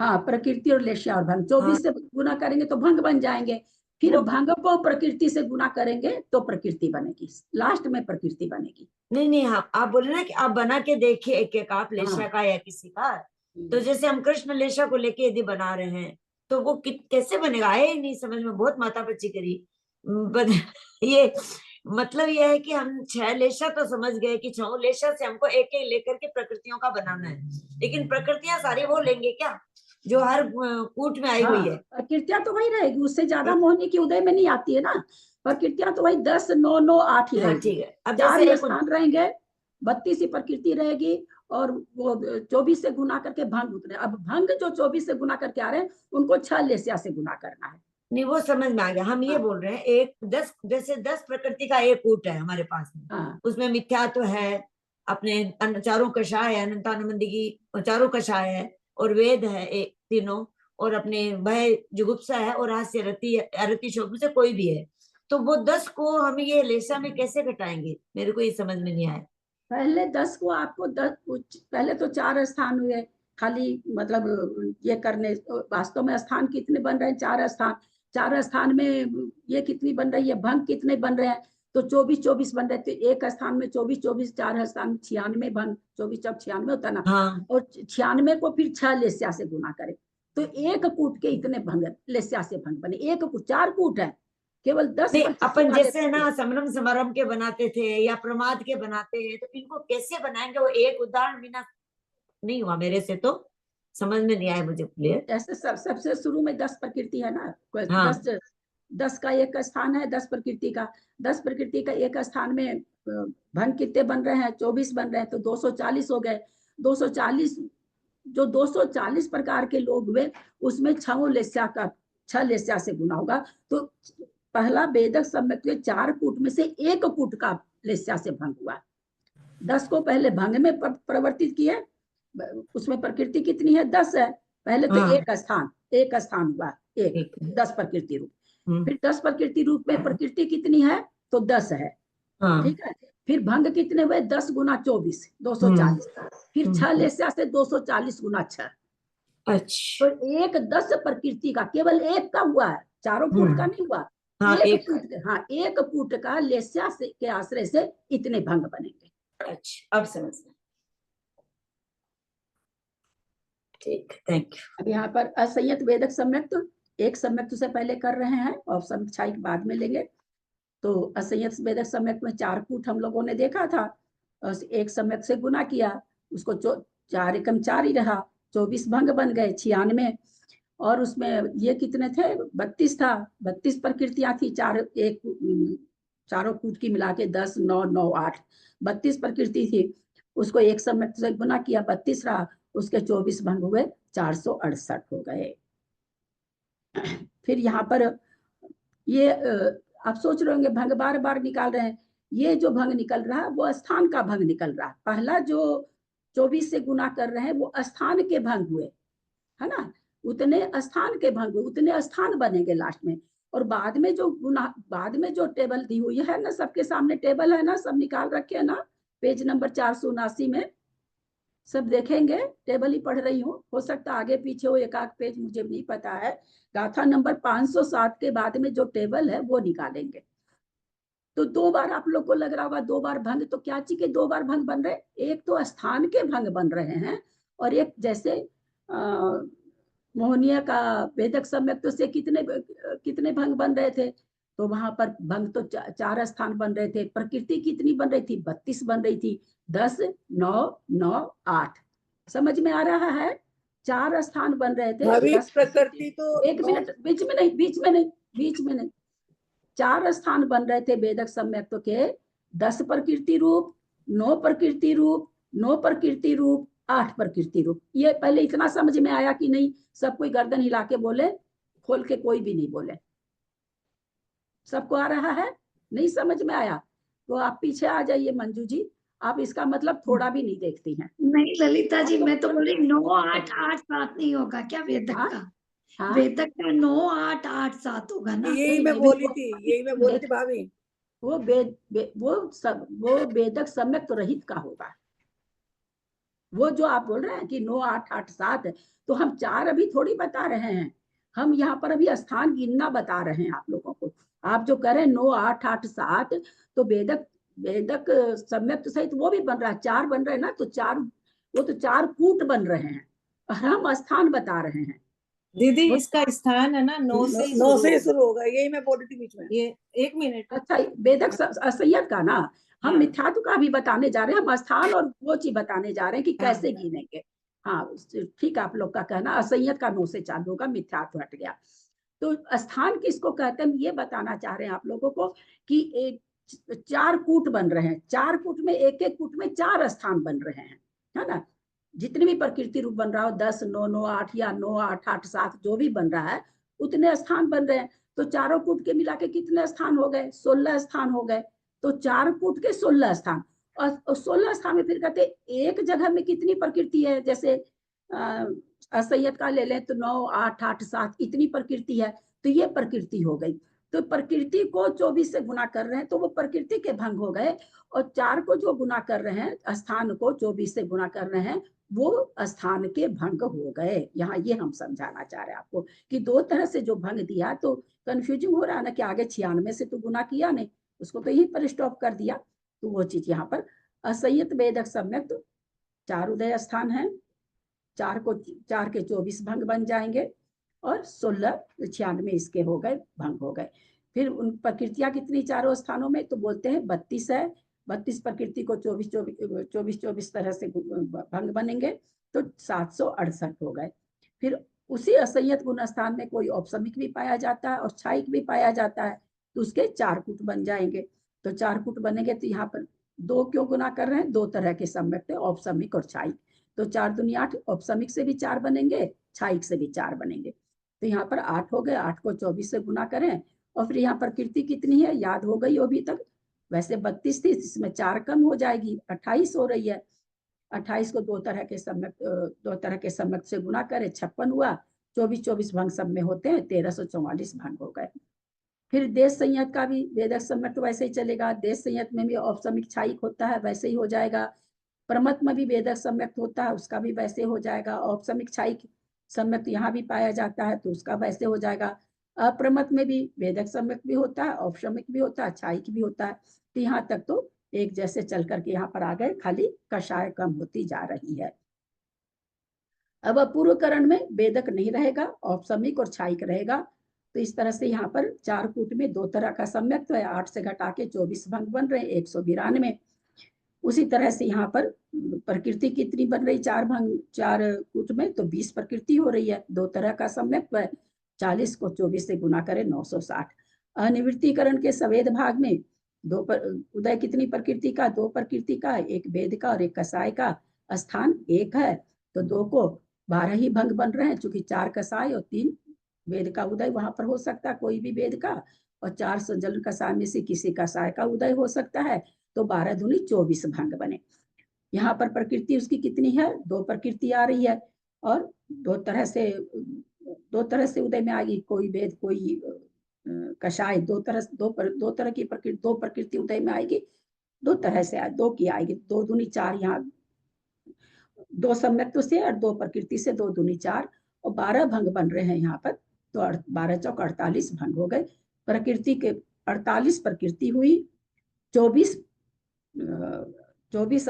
हाँ, प्रकृति और लेशा और भंग 24 से गुना करेंगे तो भंग बन जाएंगे, फिर वो- भंग को प्रकृति से गुना करेंगे तो प्रकृति बनेगी, लास्ट में प्रकृति बनेगी। नहीं, हाँ, आप बोले ना कि आप बना के देखिए एक एक, आप लेशा हाँ। का या किसी का, तो जैसे हम कृष्ण लेशा को लेके यदि बना रहे हैं तो वो कैसे बनेगा? आए ही नहीं समझ में, बहुत माथापच्ची करी। ये मतलब ये है कि हम 6 लेशा तो समझ गए कि 6 लेशा से हमको एक एक लेकर के प्रकृतियों का बनाना है, लेकिन प्रकृतियां सारी वो लेंगे क्या जो हर कूट में आई हुई है? प्रकृतियां तो वही रहेगी, उससे ज्यादा मोहिनी की उदय में नहीं आती है ना। प्रकृतियां तो वही 10, 9, 9, 8 ही हाँ, रहेगी। ठीक है। अब 4 जैसे ही स्थान रहेंगे, 32 ही प्रकृति रहेगी और वो 24 से गुना करके भंग उतरे। अब भंग जो 24 से गुना करके आ रहे हैं उनको 6 लेस्या से गुना करना है। नहीं, वो समझ में आ गया। हम ये बोल रहे हैं एक 10, जैसे 10 प्रकृति का एक कूट है हमारे पास में, हाँ, उसमें मिथ्यात्व है, अपने चारों कषाय है, अनंतानुबंधी की चारों कषाय है, और वेद है एक तीनों, और अपने भय जुगुप्सा है, और हास्य अरति शोक से कोई भी है। तो वो 10 को हम ये लेसा में कैसे घटाएंगे? मेरे को ये समझ में नहीं आया। पहले 10 को आपको 10, पहले तो 4 स्थान हुए खाली, मतलब ये करने, वास्तव में स्थान कितने बन रहे हैं? 4 स्थान। 4 स्थान में ये कितनी बन रही है? भंग कितने बन रहे हैं? तो 24 बन रहे थे एक स्थान में, 24, 4 स्थान 96 भंग, 24 जब 96 होता ना, हाँ, और 96 को फिर 6 लेस्या से गुना करें तो एक कूट के इतने भंग लेस्या से भंग बने। एक कूट, 4 कूट है, केवल 10 नहीं, अपन जैसे ना समरम समारंभ के बनाते थे या प्रमाद के बनाते हैं, तो इनको कैसे बनाएंगे? वो एक उदाहरण बिना नहीं हुआ मेरे से, तो समझ में नहीं आया मुझे क्लियर। जैसे सबसे शुरू में 10 प्रकृति है ना, हाँ। 10 का एक स्थान है, 10 प्रकृति का, 10 प्रकृति का एक स्थान में भंग कितने बन रहे हैं? 24 बन रहे हैं, तो 240 हो गए। 240, जो 240 प्रकार के लोग हुए उसमें 6 लेस्या से गुना होगा, तो पहला वेदक सम्यक के 4 कूट में से एक कूट का लेस्या से भंग हुआ। 10 को पहले भंग में परिवर्तित किए, उसमें प्रकृति कितनी है? 10 है। पहले तो एक स्थान हुआ, एक 10 प्रकृति रूप, फिर 10 प्रकृति रूप में प्रकृति कितनी है? तो 10 है, ठीक है। फिर भंग कितने हुए? 10 गुना 24, 240, फिर 6 लेस्या से 240 गुना 6। अच्छा, तो एक 10 प्रकृति का, केवल एक का हुआ है, चारों कूट का नहीं हुआ। हाँ, एक कूट का लेस्या से के आश्रय से इतने भंग बनेंगे। अच्छा, अब समझ में, ठीक, थैंक यू। अब यहाँ पर असंयत वेदक सम्यक्त, एक सम्यक्त से पहले कर रहे हैं और समीक्षाई बाद में लेंगे। तो असंयत वेदक सम्यक्त में 4 कूट हम लोगों ने देखा था, एक सम्यक्त से गुना किया, उसको 4 एकम 4 ही रहा, 24 भंग बन गए, 96, और उसमें ये कितने थे? 32 था, 32 प्रकृतियां थी, चारों कूट की मिला के 10, 9, 9, 8, 32 प्रकृति थी। उसको एक सम्यक्त से गुना किया, 32 रहा, उसके 24 भंग हुए, 468 हो गए। फिर यहाँ पर ये आप सोच रहे होंगे भंग बार बार निकाल रहे हैं, ये जो भंग निकल रहा है वो स्थान का भंग निकल रहा है। पहला जो 24 से गुना कर रहे हैं वो स्थान के भंग हुए, है ना, उतने स्थान के भंग हुए, उतने स्थान बनेंगे लास्ट में। और बाद में जो गुना, बाद में जो टेबल दी हुई है ना, सबके सामने टेबल है ना, सब निकाल रखे है ना, पेज नंबर 479 में सब देखेंगे, टेबल ही पढ़ रही हूँ, हो सकता आगे पीछे हो, एक आध पेज मुझे नहीं पता है। गाथा नंबर 507 के बाद में जो टेबल है वो निकालेंगे। तो 2 बार आप लोग को लग रहा होगा 2 बार भंग, तो क्या चीज के 2 बार भंग बन रहे? एक तो स्थान के भंग बन रहे हैं, और एक जैसे मोहनिया का वेदक सम्यक से कितने भंग बन रहे थे, तो वहां पर भंग तो 4 स्थान बन रहे थे। प्रकृति कितनी बन रही थी? 32 बन रही थी। 10 9 9 8, समझ में आ रहा है? 4 स्थान बन रहे थे। भाभी 10 प्रकृति तो एक मिनट, बीच में नहीं, 4 स्थान बन रहे थे वेदक सम्यक के। 10 प्रकृति रूप, 9 प्रकृति रूप, 9 प्रकृति रूप, 8 प्रकृति रूप। ये पहले इतना समझ में आया कि नहीं? सब कोई गर्दन हिला के बोले, खोल के कोई भी नहीं बोले। सबको आ रहा है? नहीं समझ में आया तो आप पीछे आ जाइए। मंजू जी, आप इसका मतलब थोड़ा भी नहीं देखती हैं। नहीं ललिता जी, आपको मैं तो बोली 9 हाँ 8 8 7 नहीं होगा क्या वेदक हाँ का? हाँ, वेदक का 9 8 8 7 होगा ना? यही मैं बोली थी भाभी। वो वो वेदक सम्यक तो रहित का होगा। वो जो आप बोल रहे हैं कि 9 8 8 7 है, तो हम 4 अभी थोड़ी बता रहे हैं, हम यहाँ पर अभी स्थान गिनना बता रहे हैं आप लोगों को। आप जो कह रहे हैं 9 8 8 7, तो वेदक वेदक सम्यक तो सहित वो भी बन रहा है, 4 बन रहे हैं ना, तो 4 वो तो 4 कूट बन रहे हैं, और हम स्थान बता रहे हैं। दीदी वो इसका स्थान है ना 9 से ही 9 से ही होगा। शुरू होगा, यही मैं बोल रही थी बीच में। ये 1 मिनट। अच्छा, वेदक असैयद का ना, हम हाँ। मिथ्यात्व का भी बताने जा रहे हैं, हम स्थान और वो चीज बताने जा रहे हैं कि हाँ। कैसे गिनेंगे। हाँ ठीक, आप लोग का कहना असैयद का 9 से चालू होगा, मिथ्यात्व हट गया। तो स्थान किसको कहते हैं, ये बताना चाह रहे हैं आप लोगों को कि 4 कूट बन रहे हैं। 4 कूट में एक एक कूट में 4 स्थान बन रहे हैं, है ना? जितने भी प्रकृति रूप बन रहा हो, 10 9 9 8 या 9 8 8 7 जो भी बन रहा है, उतने स्थान बन रहे हैं। तो चारों कूट के मिला के कितने स्थान हो गए? 16 स्थान हो गए। तो 4 कूट के 16 स्थान, और 16 स्थान में फिर कहते एक जगह में कितनी प्रकृति है? जैसे असैयद का ले लें तो 9 8 8 7 इतनी प्रकृति है, तो ये प्रकृति हो गई। तो प्रकृति को 24 से गुना कर रहे हैं, तो वो प्रकृति के भंग हो गए। और 4 को जो गुना कर रहे हैं, स्थान को 24 से गुना कर रहे हैं, वो स्थान के भंग हो गए। यहाँ ये हम समझाना चाह रहे हैं आपको कि 2 तरह से जो भंग दिया, तो कंफ्यूजिंग हो रहा है ना कि आगे 96 से तो गुना किया नहीं, उसको तो यहीं पर स्टॉप कर दिया। तो वो चीज यहाँ पर असंयत वेदक सम्यक, तो 4 उदय स्थान है, 4 के 24 भंग बन जाएंगे, और 16 96 इसके हो गए, भंग हो गए। फिर उन प्रकृतियां कितनी चारों स्थानों में? तो बोलते हैं 32 है। 32 प्रकृति को 24 तरह से भंग बनेंगे, तो 768 हो गए। फिर उसी असंयत गुण स्थान में कोई औपसमिक भी पाया जाता है और क्षायिक भी पाया जाता है, तो उसके 4 कूट बन जाएंगे। तो 4 कूट बनेंगे, तो यहाँ पर 2 क्यों गुना कर रहे हैं? 2 तरह के सम्यक थे, औपसमिक और क्षायिक। तो 4 दूनी 8, औपसमिक से भी 4 बनेंगे, क्षायिक से भी 4 बनेंगे। तो यहाँ पर 8 हो गए, 8 को 24 से गुना करें, और फिर यहाँ प्रकृति कितनी है याद हो गई अभी तक? वैसे 32 थी, इसमें 4 कम हो जाएगी, 28 हो रही है। 28 को 2 तरह के सम्यक से गुना करें, 56 हुआ। 24 भंग सब में होते हैं, 1344 भंग हो गए। फिर देश संयत का भी वेदक सम्यक तो वैसे ही चलेगा, देश संयत में भी औपसमिक क्षायिक होता है, वैसे ही हो जाएगा। प्रमत में भी वेदक सम्यक होता है, उसका भी वैसे हो जाएगा। औपसमिक क्षायिक सम्यक यहाँ भी पाया जाता है, तो उसका वैसे हो जाएगा। अप्रमत में भी वेदक सम्यक भी होता है, औपसमिक भी होता है, क्षायिक भी होता है। तो यहाँ तक तो एक जैसे चल करके यहाँ पर आ गए, खाली कषाय कम होती जा रही है। अब पूर्वकरण में वेदक नहीं रहेगा, औपसमिक और क्षायिक रहेगा। तो इस तरह से यहाँ पर 4 कूट में 2 तरह का सम्यक तो है, 8 से घटा के 24 भंग बन रहे हैं, 192। उसी तरह से यहाँ पर प्रकृति कितनी बन रही? 4 कूट में तो 20 प्रकृति हो रही है, 2 तरह का सम्यक है। 40 को 24 से गुना करें, 960। अनिवृत्तिकरण के सवेद भाग में उदय कितनी प्रकृति का? 2 प्रकृति का, एक वेद का और एक कसाय का। स्थान 1 है, तो 2 को 12 ही भंग बन रहे हैं, चूंकि 4 कसाय और 3 वेद का उदय वहां पर हो सकता है, कोई भी वेद का, और 4 संजलन कसाय में से किसी कसाय का उदय हो सकता है। तो 12 दूनी 24 भंग बने। यहाँ पर प्रकृति उसकी कितनी है? 2 प्रकृति आ रही है, और 2 तरह से उदय में आएगी, कोई वेद कोई कषाय, 2 तरह की प्रकृति, 2 प्रकृति उदय में आएगी, 2 तरह से 2 की आएगी, 2 दूनी 4 यहाँ 2 सम्यक्त से और 2 प्रकृति से, 2 दूनी 4 और 12 भंग बन रहे हैं यहाँ पर। तो 12 चौक 48 भंग हो गए। प्रकृति के 48 प्रकृति हुई, 24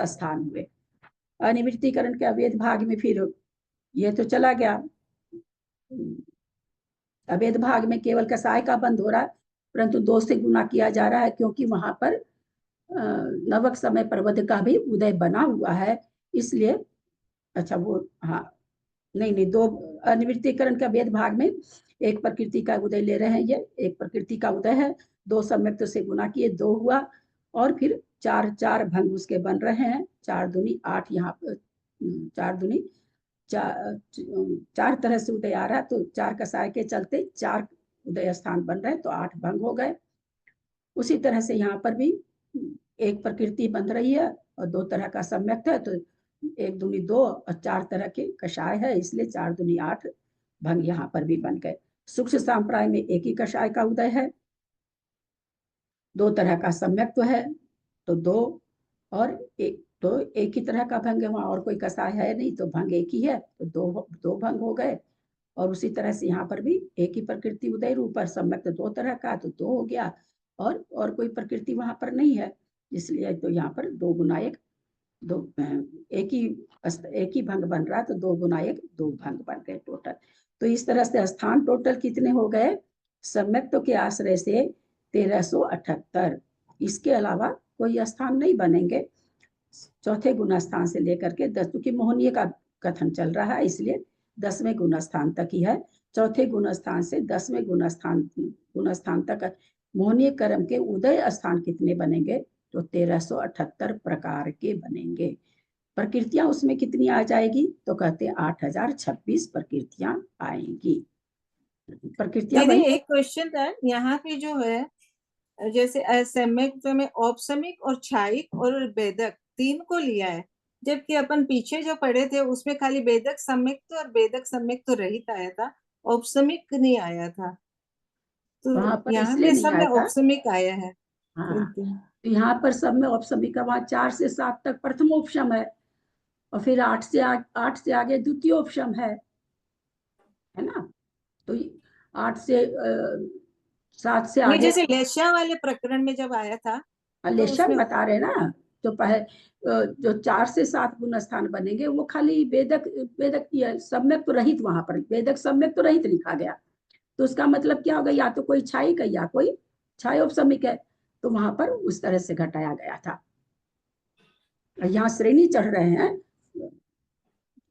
स्थान हुए। अनिवृत्तीकरण के अवैध भाग में फिर ये तो चला गया, अवैध भाग में केवल कसाय का बंद हो रहा है, परंतु 2 से गुना किया जा रहा है, क्योंकि वहां पर नवक समय प्रबंध का भी उदय बना हुआ है, इसलिए अच्छा वो हाँ नहीं 2 अनिवृत्तीकरण के अवैध भाग में एक प्रकृति का उदय ले रहे हैं, ये एक प्रकृति का उदय है, 2 सम्यक्त से गुना किए 2 हुआ, और फिर 4 भंग उसके बन रहे हैं, 4 दूनी 8, यहाँ पर 4 दूनी 4 तरह से उदय आ रहा है, तो 4 कसाय के चलते 4 उदय स्थान बन रहे हैं, तो 8 भंग हो गए। उसी तरह से यहाँ पर भी एक प्रकृति बन रही है और 2 तरह का सम्यक्त है, तो 1 दूनी 2 और 4 तरह के कषाय है, इसलिए 4 दूनी 8 भंग यहाँ पर भी बन गए। सूक्ष्म संप्राय में एक ही कषाय का उदय है, 2 तरह का सम्यक्त है, तो 2 और 1, तो एक ही तरह का भंग है, वहां और कोई कषाय है नहीं, तो भंग एक ही है, तो 2 भंग हो गए। और उसी तरह से यहाँ पर भी एक ही प्रकृति उदय रूप, सम्यक्त 2 तरह का, तो 2 हो गया, और कोई प्रकृति वहां पर नहीं है, इसलिए तो यहाँ पर 2 गुना 1 2 एक ही भंग बन रहा, तो 2 गुना 1 2 भंग बन गए टोटल। तो इस तरह से स्थान टोटल कितने हो गए? सम्यक्तों के आश्रय से 1378। इसके अलावा कोई स्थान नहीं बनेंगे, चौथे गुण स्थान से लेकर के 10, क्योंकि मोहनीय का कथन चल रहा है, इसलिए 10वें गुण स्थान तक ही है। चौथे गुण स्थान से 10वें गुण स्थान तक मोहनीय कर्म के उदय स्थान कितने बनेंगे? तो 1378 प्रकार के बनेंगे। प्रकृतियां उसमें कितनी आ जाएगी? तो कहते हैं 8026 प्रकृतियां आएंगी। प्रकृतियां दीदी वही एक क्वेश्चन था यहाँ पे जो है, जैसे असम्यक में औपसमिक और छायिक और वेदक 3 को लिया है, जबकि अपन पीछे जो पढ़े थे उसमें खाली वेदक सम्यक्त और वेदक सम्यक्त रहित आया था, औपसमिक नहीं आया था। वहां तो पर यहाँ इसलिए पे नहीं सब में आया था। औपसमिक आया है। हाँ, तो यहाँ पर सब में औपसमिक का, वहां 4 से 7 तक प्रथम उपशम है, और फिर 8 से आगे द्वितीय उपशम है ना। तो 8 से 7 से नहीं, आगे जैसे लेशा वाले प्रकरण में जब आया था तो लेशन उसमें बता रहे ना, तो जो 4 से 7 गुण स्थान बनेंगे वो खाली वेदक सम्यक तो रहित, वहां पर वेदक सम्यक तो रहित लिखा गया, तो उसका मतलब क्या होगा? या तो कोई छायिक है या कोई छायोपसमिक है, तो वहां पर उस तरह से घटाया गया था। यहाँ श्रेणी चढ़ रहे हैं,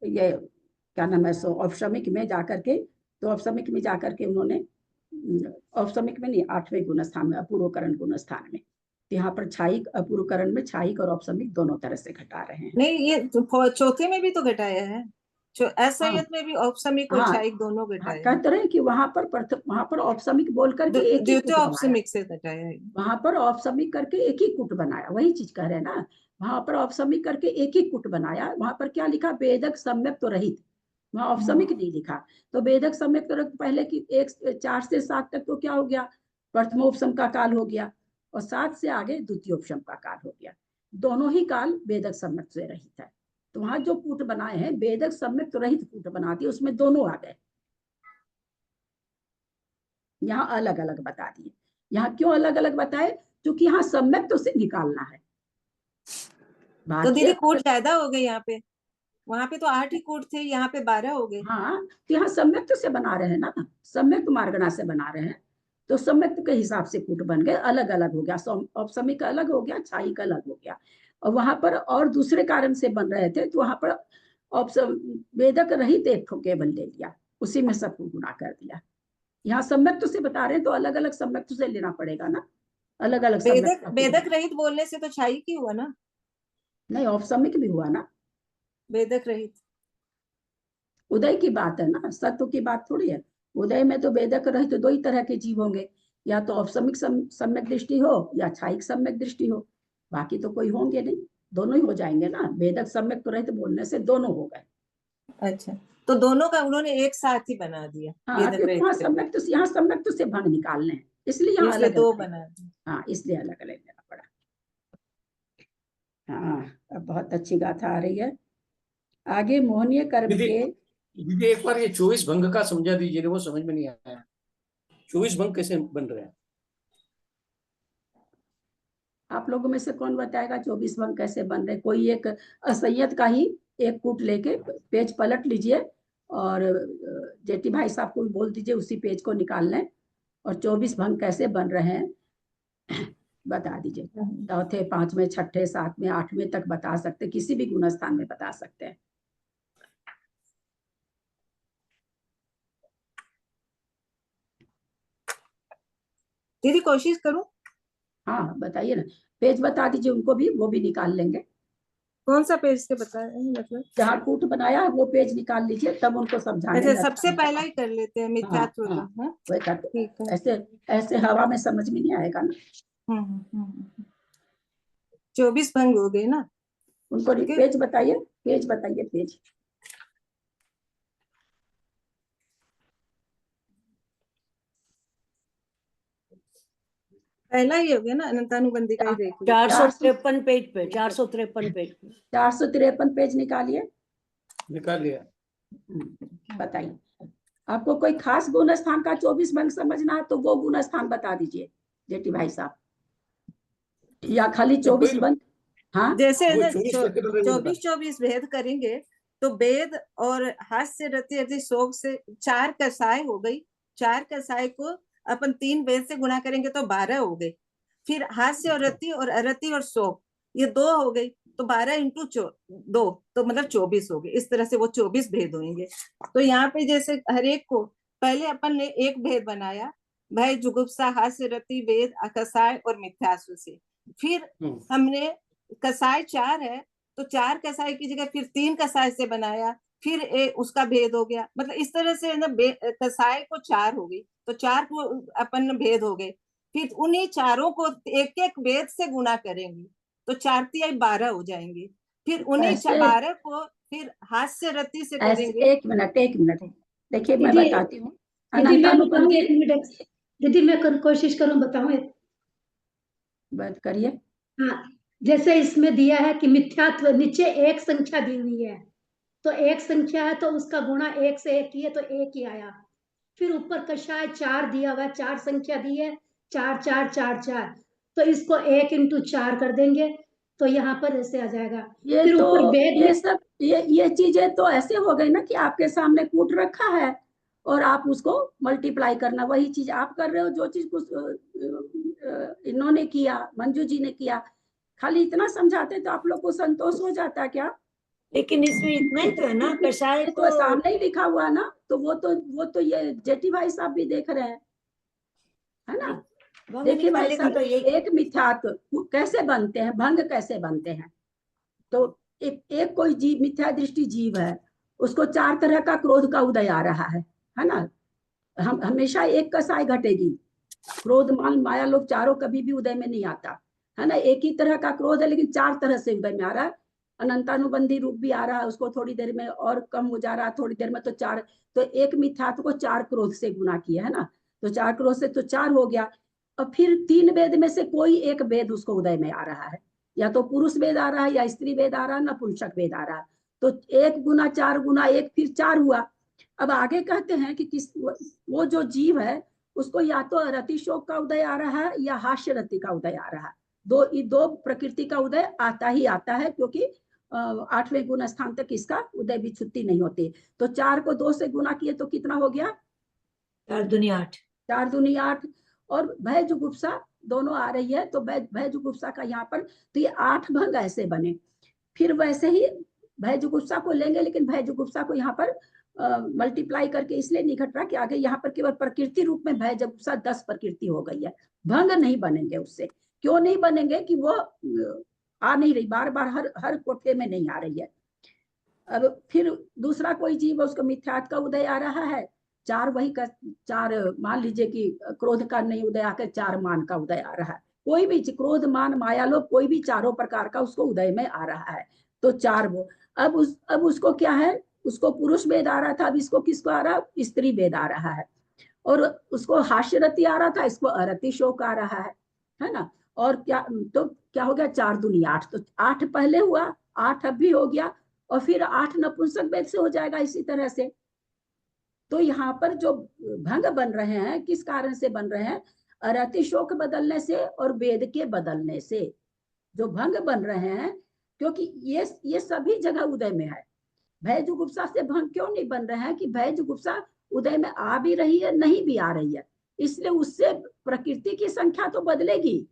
ये क्या नाम है, सो औपसमिक में जाकर के, तो औपसमिक में जाकर के उन्होंने, औपसमिक में नहीं, 8वें गुण स्थान में, अपूर्वकरण गुण स्थान में, तो यहाँ पर छायिक, अपूर्वकरण में छायिक और औपसमिक दोनों तरह से घटा रहे हैं। नहीं, ये तो चौथे में भी तो घटाया है, असंयत में भी औपसमिक और हाँ छायिक दोनों हाँ, घटाया है, कहते रहे कि वहां पर औपसमिक बोल करके एक ही द्वितीय कूट बनाया, औपसमिक से घटाया है। वहां पर औपसमिक करके एक ही कूट बनाया, वही चीज कह रहे हैं ना, वहां पर औपसमिक करके एक ही कूट बनाया, वहां पर क्या लिखा? वेदक सम्यक तो रहित, वहां औपसमिक नहीं लिखा। तो वेदक सम्यक तो रहित, पहले की 4 से 7 तक तो क्या हो गया? प्रथमोपशम का काल हो गया, और 7 से आगे द्वितीयोपशम का काल हो गया, दोनों ही काल वेदक सम्यक से रहित है। तो वहां जो कूट बनाए हैं वेदक सम्यक तो रहित कूट बना दिए, उसमें दोनों आ गए, यहाँ अलग अलग बता दिए। यहाँ क्यों अलग अलग बताए? क्योंकि यहाँ सम्यक तो से निकालना है। तो दीदी कूट ज्यादा हो गए यहाँ पे, वहां पे तो 8 ही कूट थे, यहाँ पे 12 हो गए। हाँ, तो यहाँ सम्यक्त से बना रहे हैं ना, सम्यक्त मार्गणा से बना रहे हैं, तो सम्यक्त के हिसाब से कूट बन गए, अलग अलग हो गया, औपसमिक अलग हो गया, छायिक अलग हो गया, और वहां पर और दूसरे कारण से बन रहे थे, तो वहां पर वेदक रहित एक ठो केवल ले लिया, उसी में सबको गुणा कर दिया। यहाँ सम्यक्त से बता रहे हैं तो अलग अलग सम्यक्त से लेना पड़ेगा ना, अलग अलग वेदक रहित बोलने से तो छायिक ही हुआ ना। नहीं, औपसमिक भी हुआ ना, वेदक रहित उदय की बात है ना, सत्व की बात थोड़ी है। उदय में तो वेदक रहित तो 2 ही तरह के जीव होंगे, या तो औपसमिक सम्यक दृष्टि हो या छायिक सम्यक दृष्टि हो, बाकी तो कोई होंगे नहीं, दोनों ही हो जाएंगे ना। वेदक सम्यक तो रहित बोलने से दोनों हो गए। अच्छा, तो दोनों का उन्होंने एक साथ ही बना दिया। हाँ, क्योंकि वहाँ सम्यक तो से भंग निकालने हैं, इसलिए यहाँ इसलिए अलग 2 अलग बना दिया। हाँ, इसलिए अलग अलग लेना पड़ा। हाँ, अब बहुत अच्छी गाथा आ रही है। आगे मोहनीय कर्म दीदी के दीदी एक बार ये 24 भंग का समझा दीजिए, वो समझ में नहीं आया। 24 भंग कैसे बन रहे हैं? आप लोगों में से कौन बताएगा 24 भंग कैसे बन रहे? कोई एक असंयत का ही एक कूट लेके पेज पलट लीजिए और जेठी भाई साहब को बोल दीजिए उसी पेज को निकाल लें और 24 भंग कैसे बन रहे हैं बता दीजिए। चौथे, पांचवें, छठे, सातवें, आठवें तक बता सकते, किसी भी गुणस्थान में बता सकते हैं। दीदी कोशिश करूं। हाँ बताइए ना, पेज बता दीजिए उनको भी, वो भी निकाल लेंगे। कौन सा पेज से बता रहे हैं मतलब? जहाँ कूट बनाया है वो पेज निकाल लीजिए, तब उनको समझाने अच्छा में सबसे अच्छा पहला ही कर लेते हैं मिथ्यात्व हाँ, का। हाँ वही करते। ठीक है। ऐसे ऐसे हवा में समझ में नहीं आएगा ना। 24 भंग हो गए ना। उनको ठीक है। पेज बताइए, पेज बताइए, पेज। पहला ही हो गया ना, अनंतानुबंधी का ही देख लो। 453 पेज पे, 453 पेज पे। 453 पेज निकालिए। निकाल लिया। बताइए, आपको कोई खास गुण स्थान का 24 भंग समझना है तो वो गुण स्थान बता दीजिए जेठी भाई साहब, या खाली 24 भंग। हाँ जैसे वो ना 24 भेद करेंगे तो वेद और हास्य रति यदि शोक से 4 कसाय हो गई, 4 कसाय को अपन 3 वेद से गुणा करेंगे तो 12 हो गई। फिर हास्य और रति और अरति और शोक ये 2 हो गई, तो 12 इंटू 2 तो मतलब 24 हो गए। इस तरह से वो 24 भेद होंगे। तो यहाँ पे जैसे हर एक को पहले अपन ने एक भेद बनाया, भय जुगुप्सा हास्य रति वेद अकसाय और मिथ्यासु से। फिर हमने कसाय 4 है तो 4 कसाय की जगह फिर 3 कसाय से बनाया, फिर उसका भेद हो गया। मतलब इस तरह से ना कसाय को 4 हो गई तो 4 को अपन भेद हो गए। फिर उन्हीं चारों को एक एक भेद से गुणा करेंगे तो 4 तिहाई 12 हो जाएंगे। फिर उन्हीं 12 को फिर हास्य रति से करेंगे। एक मिनट देखिए मैं दीदी, बताती हूँ। दीदी मैं बताऊँ, एक मिनट दीदी मैं कोशिश करूँ बताऊँ। बात करिए। हाँ, जैसे इसमें दिया है कि मिथ्यात्व, नीचे एक संख्या दी हुई है तो एक संख्या है तो उसका गुणा 1 से 1 किए तो 1 ही आया। फिर ऊपर कषाय 4 दिया हुआ है, 4 संख्या दी है, 4 4 4 4, तो इसको 1 इंटू 4 कर देंगे तो यहाँ पर ऐसे आ जाएगा। ये फिर तो ऊपर वेद ये सब ये चीजें तो ऐसे हो गई ना कि आपके सामने कूट रखा है और आप उसको मल्टीप्लाई करना, वही चीज आप कर रहे हो जो चीज कुछ इन्होंने किया, मंजू जी ने किया। खाली इतना समझाते तो आप लोग को संतोष हो जाता क्या? लेकिन इसमें इतना ही तो है ना, कषाय तो को सामने ही लिखा हुआ ना, तो वो तो ये जेठी भाई साहब भी देख रहे हैं, है ना। देखिए भाई साहब, तो एक मिथ्यात्व कैसे बनते हैं, भंग कैसे बनते हैं। तो एक कोई जीव, मिथ्या दृष्टि जीव है, उसको 4 तरह का क्रोध का उदय आ रहा है ना। हम हमेशा एक कसाय घटेगी, क्रोध मान माया लोग चारों कभी भी उदय में नहीं आता है ना। एक ही तरह का क्रोध है लेकिन 4 तरह से उदय में आ रहा है। अनंतानुबंधी रूप भी आ रहा है, उसको थोड़ी देर में और कम हो जा रहा है, थोड़ी देर में तो 4। तो एक मिथ्यात्व को 4 क्रोध से गुना किया है ना, तो 4 क्रोध से तो 4 हो गया। और फिर 3 वेद में से कोई एक वेद उसको उदय में आ रहा है, या तो पुरुष वेद आ रहा है, या स्त्री वेद आ रहा है, ना पुंसक वेद आ रहा है। तो 1 गुना 4 गुना 1 फिर 4 हुआ। अब आगे कहते हैं कि किस वो जो जीव है उसको या तो रति शोक का उदय आ रहा है या हास्य रति का उदय आ रहा है। दो प्रकृति का उदय आता ही आता है, क्योंकि 8वें गुण स्थान तक इसका उदय भी छुट्टी नहीं होती। तो 4 को 2 से गुना किए तो कितना हो गया? 4 दूनी 8, 4 दूनी 8। और भय जुगुप्सा दोनों आ रही है, तो भय जुगुप्सा का यहाँ पर तो ये 8 भंग ऐसे बने। फिर वैसे ही भय जुगुप्सा को लेंगे, लेकिन भय जुगुप्सा को यहाँ पर मल्टीप्लाई करके इसलिए नहीं घट रहा कि आगे यहाँ पर केवल प्रकृति रूप में भय जुगुप्सा 10 प्रकृति हो गई है। भंग नहीं बनेंगे उससे। क्यों नहीं बनेंगे? कि वो आ नहीं रही, बार बार हर कोठे में नहीं आ रही है। अब फिर दूसरा कोई जीव है, उसको मिथ्यात्व का उदय आ रहा है, 4 वही का 4 मान लीजिए कि क्रोध का नहीं उदय आकर 4 मान का उदय आ रहा है। कोई भी क्रोध मान माया लोभ कोई भी चारों प्रकार का उसको उदय में आ रहा है, तो 4 वो। अब उसको क्या है, उसको पुरुष वेद आ रहा था, अब इसको किसको आ रहा, स्त्री वेद आ रहा है। और उसको हास्य रति आ रहा था, इसको अरति शोक आ रहा है ना। और क्या, तो क्या हो गया, 4 दूनी 8, तो 8 पहले हुआ, 8 अब भी हो गया, और फिर 8 नपुंसक वेद से हो जाएगा इसी तरह से। तो यहाँ पर जो भंग बन रहे हैं किस कारण से बन रहे हैं? अरतिशोक बदलने से और वेद के बदलने से जो भंग बन रहे हैं, क्योंकि ये सभी जगह उदय में है। भय जुगुप्सा से भंग क्यों नहीं बन रहे हैं? कि भय जुगुप्सा उदय में आ भी रही है, नहीं भी आ रही है, इसलिए उससे प्रकृति की संख्या तो बदलेगी।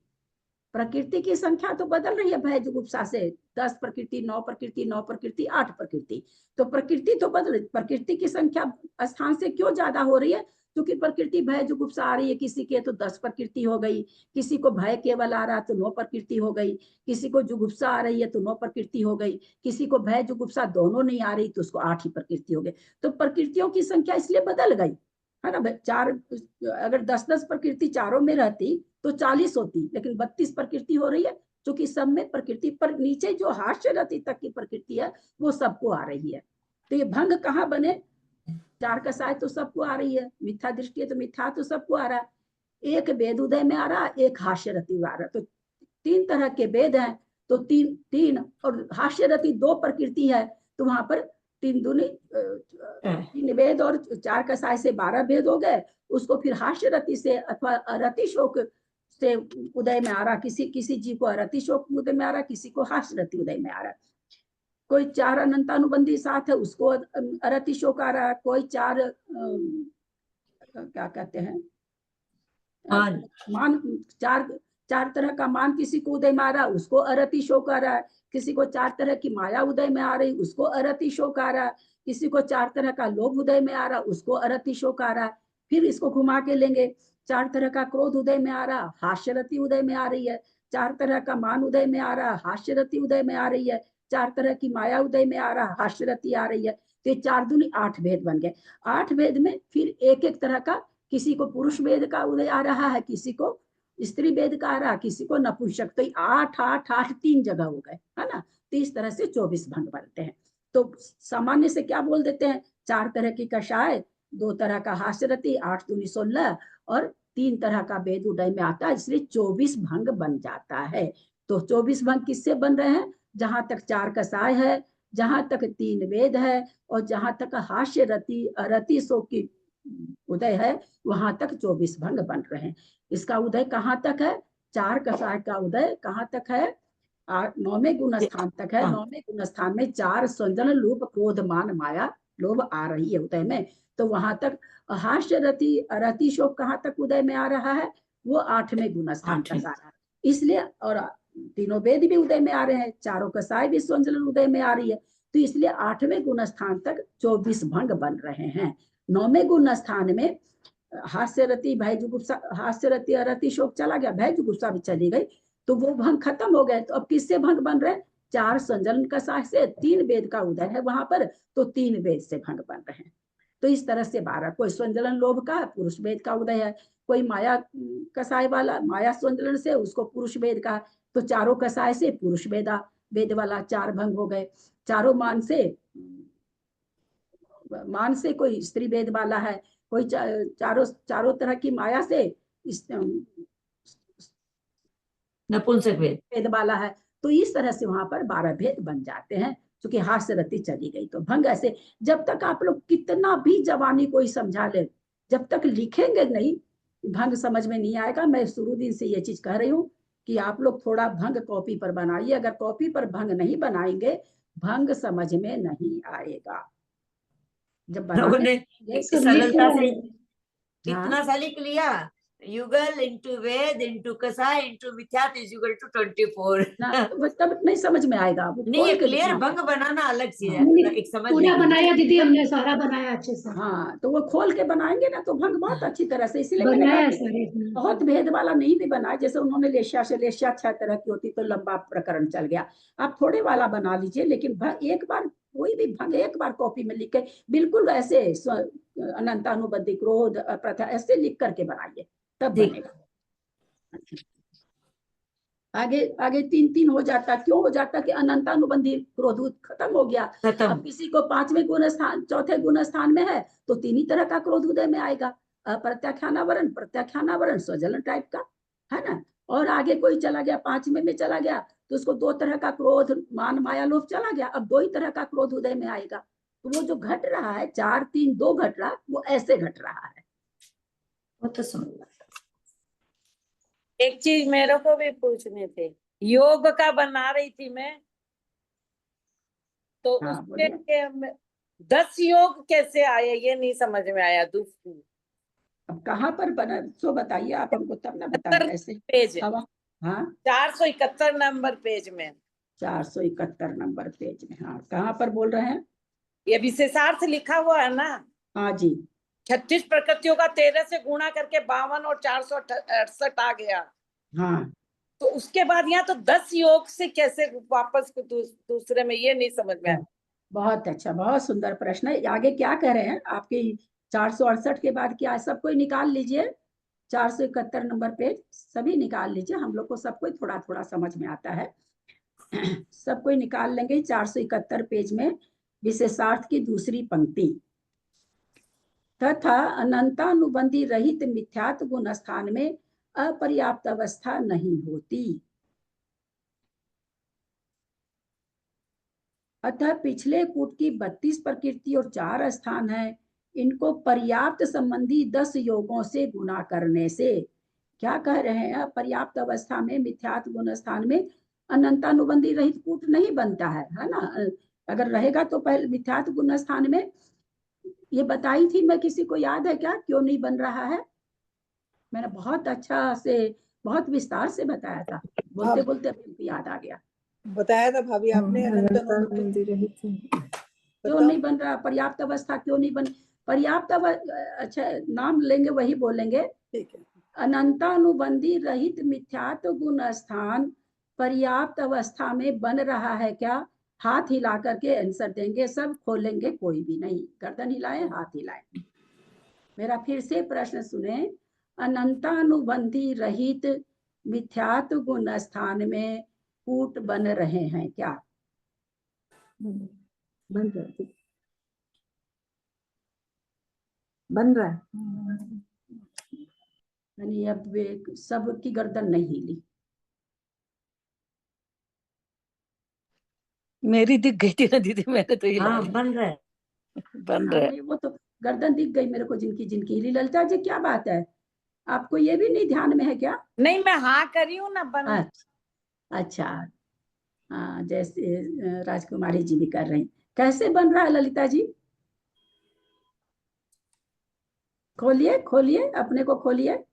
प्रकृति की संख्या तो बदल रही है भय जुगुप्सा से, 10 प्रकृति, 9 प्रकृति, 9 प्रकृति, 8 प्रकृति। तो प्रकृति तो बदल, प्रकृति की संख्या स्थान से क्यों ज्यादा हो रही है? क्योंकि प्रकृति भय जुगुप्सा आ रही है। किसी के तो 10 प्रकृति हो गई, किसी को भय केवल आ रहा तो 9 प्रकृति हो गई, किसी को जुगुप्सा आ रही है तो 9 प्रकृति हो गई, किसी को भय जुगुप्सा दोनों नहीं आ रही तो उसको 8 ही प्रकृति हो गई। तो प्रकृतियों की संख्या इसलिए बदल गई है ना। चार, अगर 10-10 प्रकृति चारों में रहती तो 40 होती, लेकिन 32 प्रकृति हो रही है, क्योंकि सब में प्रकृति पर नीचे जो हास्य रति तक की प्रकृति है वो सबको आ रही है। तो ये भंग कहाँ बने? चार कसाय तो सबको आ रही है, मिथ्या दृष्टि है तो मिथ्या तो सबको आ रहा है, एक वेद उदय में आ रहा, एक हास्य रति आ रहा। तो 3 तरह के वेद हैं, तो तीन और हास्य रति 2 प्रकृति है, तो वहां पर 3 दूनी 3 वेद और 4 कसाय से 12 वेद हो गए। उसको फिर हास्य रति से अथवा रति शोक से उदय में आ रहा, किसी जीव को रति शोक उदय में आ रहा, किसी को हास्य रति उदय में आ रहा। कोई 4 अनंतानुबंधी साथ है उसको अरति शोक आ रहा है, कोई 4 क्या कहते हैं मान, 4 तरह का मान किसी को उदय में आ रहा उसको अरति शोक आ रहा है, किसी को 4 तरह की माया उदय में आ रही उसको अरति शोक आ रहा है, किसी को 4 तरह का लोभ उदय में आ रहा उसको अरति शोक आ रहा है। फिर इसको घुमा के लेंगे, 4 तरह का क्रोध उदय में आ रहा, हास्यरति उदय में आ रही है, 4 तरह का मान उदय में आ रहा, हास्यरति उदय में आ रही है, 4 तरह की माया उदय में आ रहा, हास्यरति आ रही है। तो ये 4 दूनी 8 भेद बन गए। 8 भेद में फिर एक तरह का, किसी को पुरुष वेद का उदय आ रहा है, किसी को स्त्री वेद का आ रहा, किसी को नपुंसक। तो 8 3 जगह हो गए है ना। तो इस तरह से 24 भंग बनते हैं। तो सामान्य से क्या बोल देते हैं? 4 तरह की कषाय, 2 तरह का हास्यरति, 8 दूनी 16 और 3 तरह का वेद उदय में आता है, इसलिए 24 भंग बन जाता है। तो 24 भंग किससे बन रहे हैं? जहां तक 4 कसाय है, जहां तक 3 वेद है और जहां तक हास्य रति शोक की उदय है, वहां तक 24 भंग बन रहे हैं। इसका उदय कहाँ तक है? 4 कसाय का उदय कहाँ तक है? 9वें गुण स्थान तक है। 9वें गुण स्थान में 4 संजन लोभ क्रोध मान माया लोभ आ रही है उदय में, तो वहां तक हास्य रति शोक कहाँ तक उदय में आ रहा है? वो 8वें गुण स्थान तक आ रहा है। इसलिए और तीनों वेद भी उदय में आ रहे हैं, 4 कसाय भी संजन उदय में आ रही है, तो इसलिए 8वें गुण स्थान तक 24 भंग बन रहे हैं। 9वें गुण स्थान में हास्य रति भय जुगुप्सा, हास्य रति अरति शोक चला गया, भय जुगुप्सा भी चली गई, तो वो भंग खत्म हो गए। तो अब किससे भंग बन रहे हैं? 4 संजन कसाय से, 3 वेद का उदय है वहां पर, तो 3 वेद से भंग बन रहे हैं। तो इस तरह से 12, कोई स्वंजलन लोभ का पुरुष वेद का उदय है, कोई माया कसाय वाला माया स्वंजलन से उसको पुरुष वेद का, तो 4 कसाय से पुरुष वेद वाला 4 भंग हो गए। 4 मान से कोई स्त्री वेद वाला है, कोई चारों तरह की माया से नपुंसक वेद वाला है। तो इस तरह से वहां पर 12 भेद बन जाते हैं, क्योंकि हास्य रति चली गई। तो भंग ऐसे, जब तक आप लोग कितना भी जवानी कोई समझा ले, जब तक लिखेंगे नहीं भंग समझ में नहीं आएगा। मैं शुरू दिन से ये चीज कह रही हूँ कि आप लोग थोड़ा भंग कॉपी पर बनाइए। अगर कॉपी पर भंग नहीं बनाएंगे, भंग समझ में नहीं आएगा। जब उन्होंने सरलता से हाँ। इतना सा लिख लिया, युगल इंटू वेद इंटू कसाय इंटू मिथ्यात्व इज इक्वल टू 24 ना, तो तब नहीं समझ में आएगा। वो नहीं, ये क्लियर भंग बनाना अलग चीज है, एक समझ पूरा बनाया दीदी, हमने सारा बनाया अच्छे से। हाँ, तो वो खोल के बनाएंगे ना तो भंग बहुत अच्छी तरह से। इसीलिए मैंने बनाया कहा सारे। बहुत भेद वाला नहीं भी बनाया। जैसे उन्होंने लेस्या 6 तरह की होती तो लंबा प्रकरण चल गया। आप थोड़े वाला बना लीजिए, लेकिन एक बार कोई भी भंग एक बार कॉपी में लिख के बिल्कुल ऐसे अनंतानुबंधी क्रोध प्रथा ऐसे लिख करके बनाइए, तब बनेगा। आगे 3 हो जाता। क्यों हो जाता? कि अनंतानुबंधी क्रोध खत्म हो गया। अब किसी को 5वें गुण स्थान, 4थे गुण स्थान में है तो 3 ही तरह का क्रोध उदय में आएगा, प्रत्याख्यानावरण, स्वजलन टाइप का, है ना। और आगे कोई चला गया 5वें में चला गया तो उसको दो तरह का क्रोध, मान, माया, लोभ चला गया, अब दो ही तरह का क्रोध उदय में आएगा। तो वो जो घट रहा है 4 3 2 घट रहा, वो ऐसे घट रहा है। वो तो समझ में एक चीज मेरे को भी पूछने थे, योग का बना रही थी मैं, तो हाँ, उसके बोलिए। 10 योग कैसे आए ये नहीं समझ में आया। दूसरी अब कहाँ पर बना सो बताइए आप हमको, तब ना बताएं 71 ऐसे। पेज, हवा, हाँ 471 नंबर पेज में, 471 नंबर पेज में। हाँ, कहाँ पर बोल रहे हैं? ये विशेषार्थ लिखा हुआ है ना। हाँ जी। 36 प्रकृतियों का 13 से गुणा करके 52 और 468 आ गया। हाँ, तो उसके बाद यहाँ तो 10 योग से कैसे वापस दूसरे में, ये नहीं समझ में आया। बहुत अच्छा, बहुत सुंदर प्रश्न है। आगे क्या कह रहे हैं आपकी 468 के बाद क्या है? सब कोई निकाल लीजिए 471 नंबर पेज, सभी निकाल लीजिए। हम लोग को सबको थोड़ा थोड़ा समझ में आता है। सब कोई निकाल लेंगे 471 पेज में विशेषार्थ की दूसरी पंक्ति। तथा अनंतानुबंधी रहित मिथ्यात्व गुण स्थान में अपर्याप्त अवस्था नहीं होती। अतः पिछले कूट की 32 प्रकृति और 4 स्थान है, इनको पर्याप्त संबंधी 10 योगों से गुना करने से क्या कह रहे हैं? पर्याप्त अवस्था में मिथ्यात्व गुण स्थान में अनंतानुबंधी रहित कूट नहीं बनता है ना। अगर रहेगा तो पहले मिथ्यात्व गुण स्थान में, ये बताई थी मैं, किसी को याद है क्या क्यों नहीं बन रहा है? मैंने बहुत अच्छा से, बहुत विस्तार से बताया था, बोलते बोलते अभी याद आ गया। बताया था भाभी आपने, क्यों नहीं बन रहा? पर्याप्त अवस्था क्यों नहीं बन? पर्याप्त अच्छा नाम लेंगे वही बोलेंगे। ठीक है। अनंतानुबंधी रहित मिथ्यात्व गुण स्थान पर्याप्त अवस्था में बन रहा है क्या? हाथ हिला करके आंसर देंगे, सब खोलेंगे, कोई भी नहीं। गर्दन हिलाए, हाथ हिलाए। मेरा फिर से प्रश्न सुने। अनंतानुबंधी रहित मिथ्यात्व गुण स्थान में कूट बन रहे हैं क्या? बन रहा है। यानी अब सबकी गर्दन नहीं हिली। मेरी दिख गई थी ना दीदी, मैंने तो हिला हाँ ली। बन रहा है। बन रहा है। नहीं, वो तो गर्दन दिख गई मेरे को, जिनकी जिनकी हिली। ललिता जी क्या बात है, आपको ये भी नहीं ध्यान में है क्या? नहीं, मैं हाँ करी हूँ ना, बन। अच्छा, हाँ, जैसे राजकुमारी जी भी कर रही। कैसे बन रहा है ललिता जी? खोलिए खोलिए, अपने को खोलिए,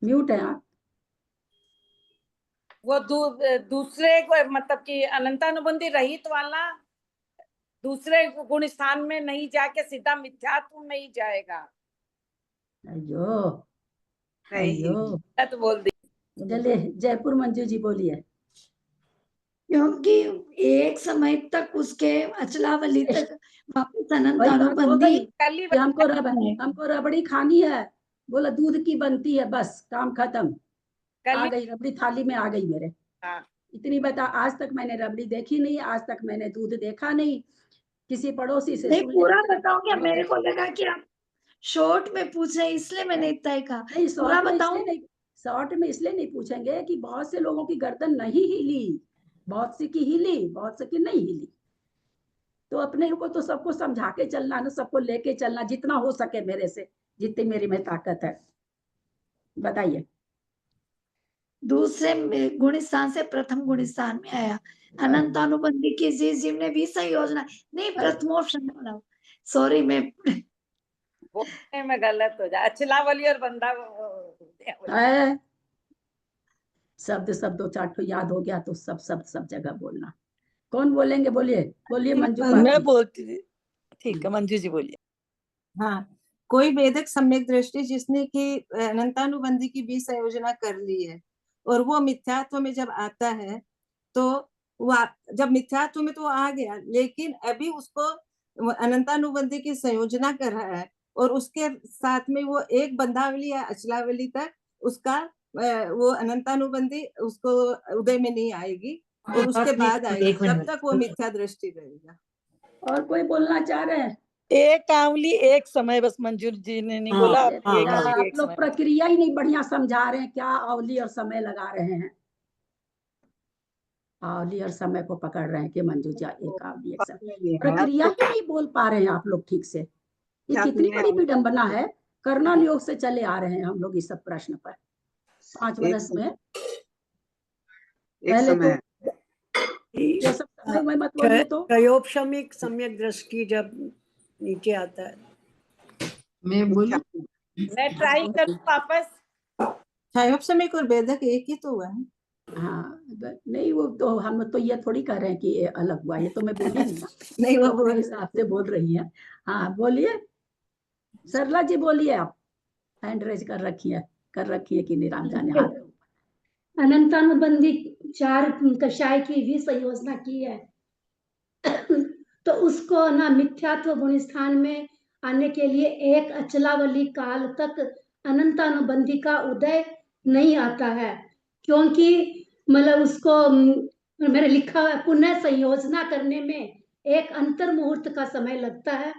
म्यूट है आप। वो दूसरे को, मतलब कि अनंतानुबंधी रहित वाला दूसरे गुण स्थान में नहीं जाके सीधा मिथ्यात्व में ही जाएगा। अयो अयो, तो बोल दी। चलिए जयपुर मंजू जी बोलिए। क्योंकि एक समय तक उसके अचलावली तक वापस वही बात हो अनंतानुबंधी गई कि हमको रबड़ी खानी है, बोला दूध की बनती है, बस काम खत्म। आ गई रबड़ी, थाली में आ गई मेरे। इतनी बता, आज तक मैंने रबड़ी देखी नहीं, आज तक मैंने दूध देखा नहीं। किसी पड़ोसी से नहीं, सुन पूरा बताओ क्या? मेरे को लगा कि आप शॉर्ट में पूछ रहे, इसलिए मैंने इतना ही कहा। नहीं, पूरा बताओ। शॉर्ट में इसलिए नहीं पूछेंगे कि बहुत से लोगों की गर्दन नहीं हिली, बहुत सी की हिली, बहुत से की नहीं हिली। तो अपने को तो सबको समझा के चलना ना, सबको लेके चलना, जितना हो सके मेरे से, जितनी मेरी में ताकत है। बताइए। दूसरे गुण स्थान से प्रथम गुण स्थान में आया। अनंतानुबंधी की जिस जीव ने भी संयोजना, नहीं प्रथमोपशन बनाओ, सॉरी मैं बोलने में गलत हो जाए। अचलावली और बंदा है, शब्द दो चार ठो याद हो गया तो सब जगह बोलना। कौन बोलेंगे? बोलिए बोलिए मंजू। मैं बोलती थी। ठीक है, मंजू जी बोलिए। हाँ, कोई वेदक सम्यक दृष्टि जिसने की अनंतानुबंधी की भी संयोजना कर ली है और वो मिथ्यात्व में जब आता है, तो जब मिथ्यात्व में तो आ गया, लेकिन अभी उसको अनंतानुबंधी की संयोजना कर रहा है और उसके साथ में वो एक बंधावली या अचलावली तक उसका वो अनंतानुबंधी उसको उदय में नहीं आएगी और उसके बाद आएगी, तब तक वो मिथ्या दृष्टि रहेगा। और कोई बोलना चाह रहे हैं? एक आंवली एक समय, बस मंजूर जी ने नहीं बोला। आप लोग प्रक्रिया ही नहीं बढ़िया समझा रहे हैं, क्या अवली और समय लगा रहे हैं। आवली और समय को पकड़ रहे हैं कि मंजू जी एक आवली एक समय, प्रक्रिया ही नहीं बोल पा रहे हैं आप लोग ठीक से। ये कितनी बड़ी विडंबना है। कर्णन योग से चले आ रहे हैं हम लोग इस सब प्रश्न पर 5 वर्ष में। पहले तो ये सब समय में मत बोलिए तो क्षयोपशमिक सम्यक दृष्टि जब नीचे आता है। मैं बोलूं? मैं ट्राई करूं वापस। क्षयोपशमिक और वेदक एक ही तो हुआ है। हाँ नहीं, वो तो हम तो ये थोड़ी कह रहे हैं कि ये अलग हुआ, ये तो मैं बोली नहीं ना। नहीं वो अपने हिसाब से बोल रही है। हाँ बोलिए सरला जी, बोलिए आप। हैंड रेज कर रखी है कि निराम जाने हाथ। अनंतानुबंधी 4 कषाय की भी संयोजना की है तो उसको ना मिथ्यात्व गुण स्थान में आने के लिए एक अचलावली काल तक अनंतानुबंधी का उदय नहीं आता है, क्योंकि मतलब उसको मेरे लिखा हुआ पुनः संयोजना करने में एक अंतर मुहूर्त का समय लगता है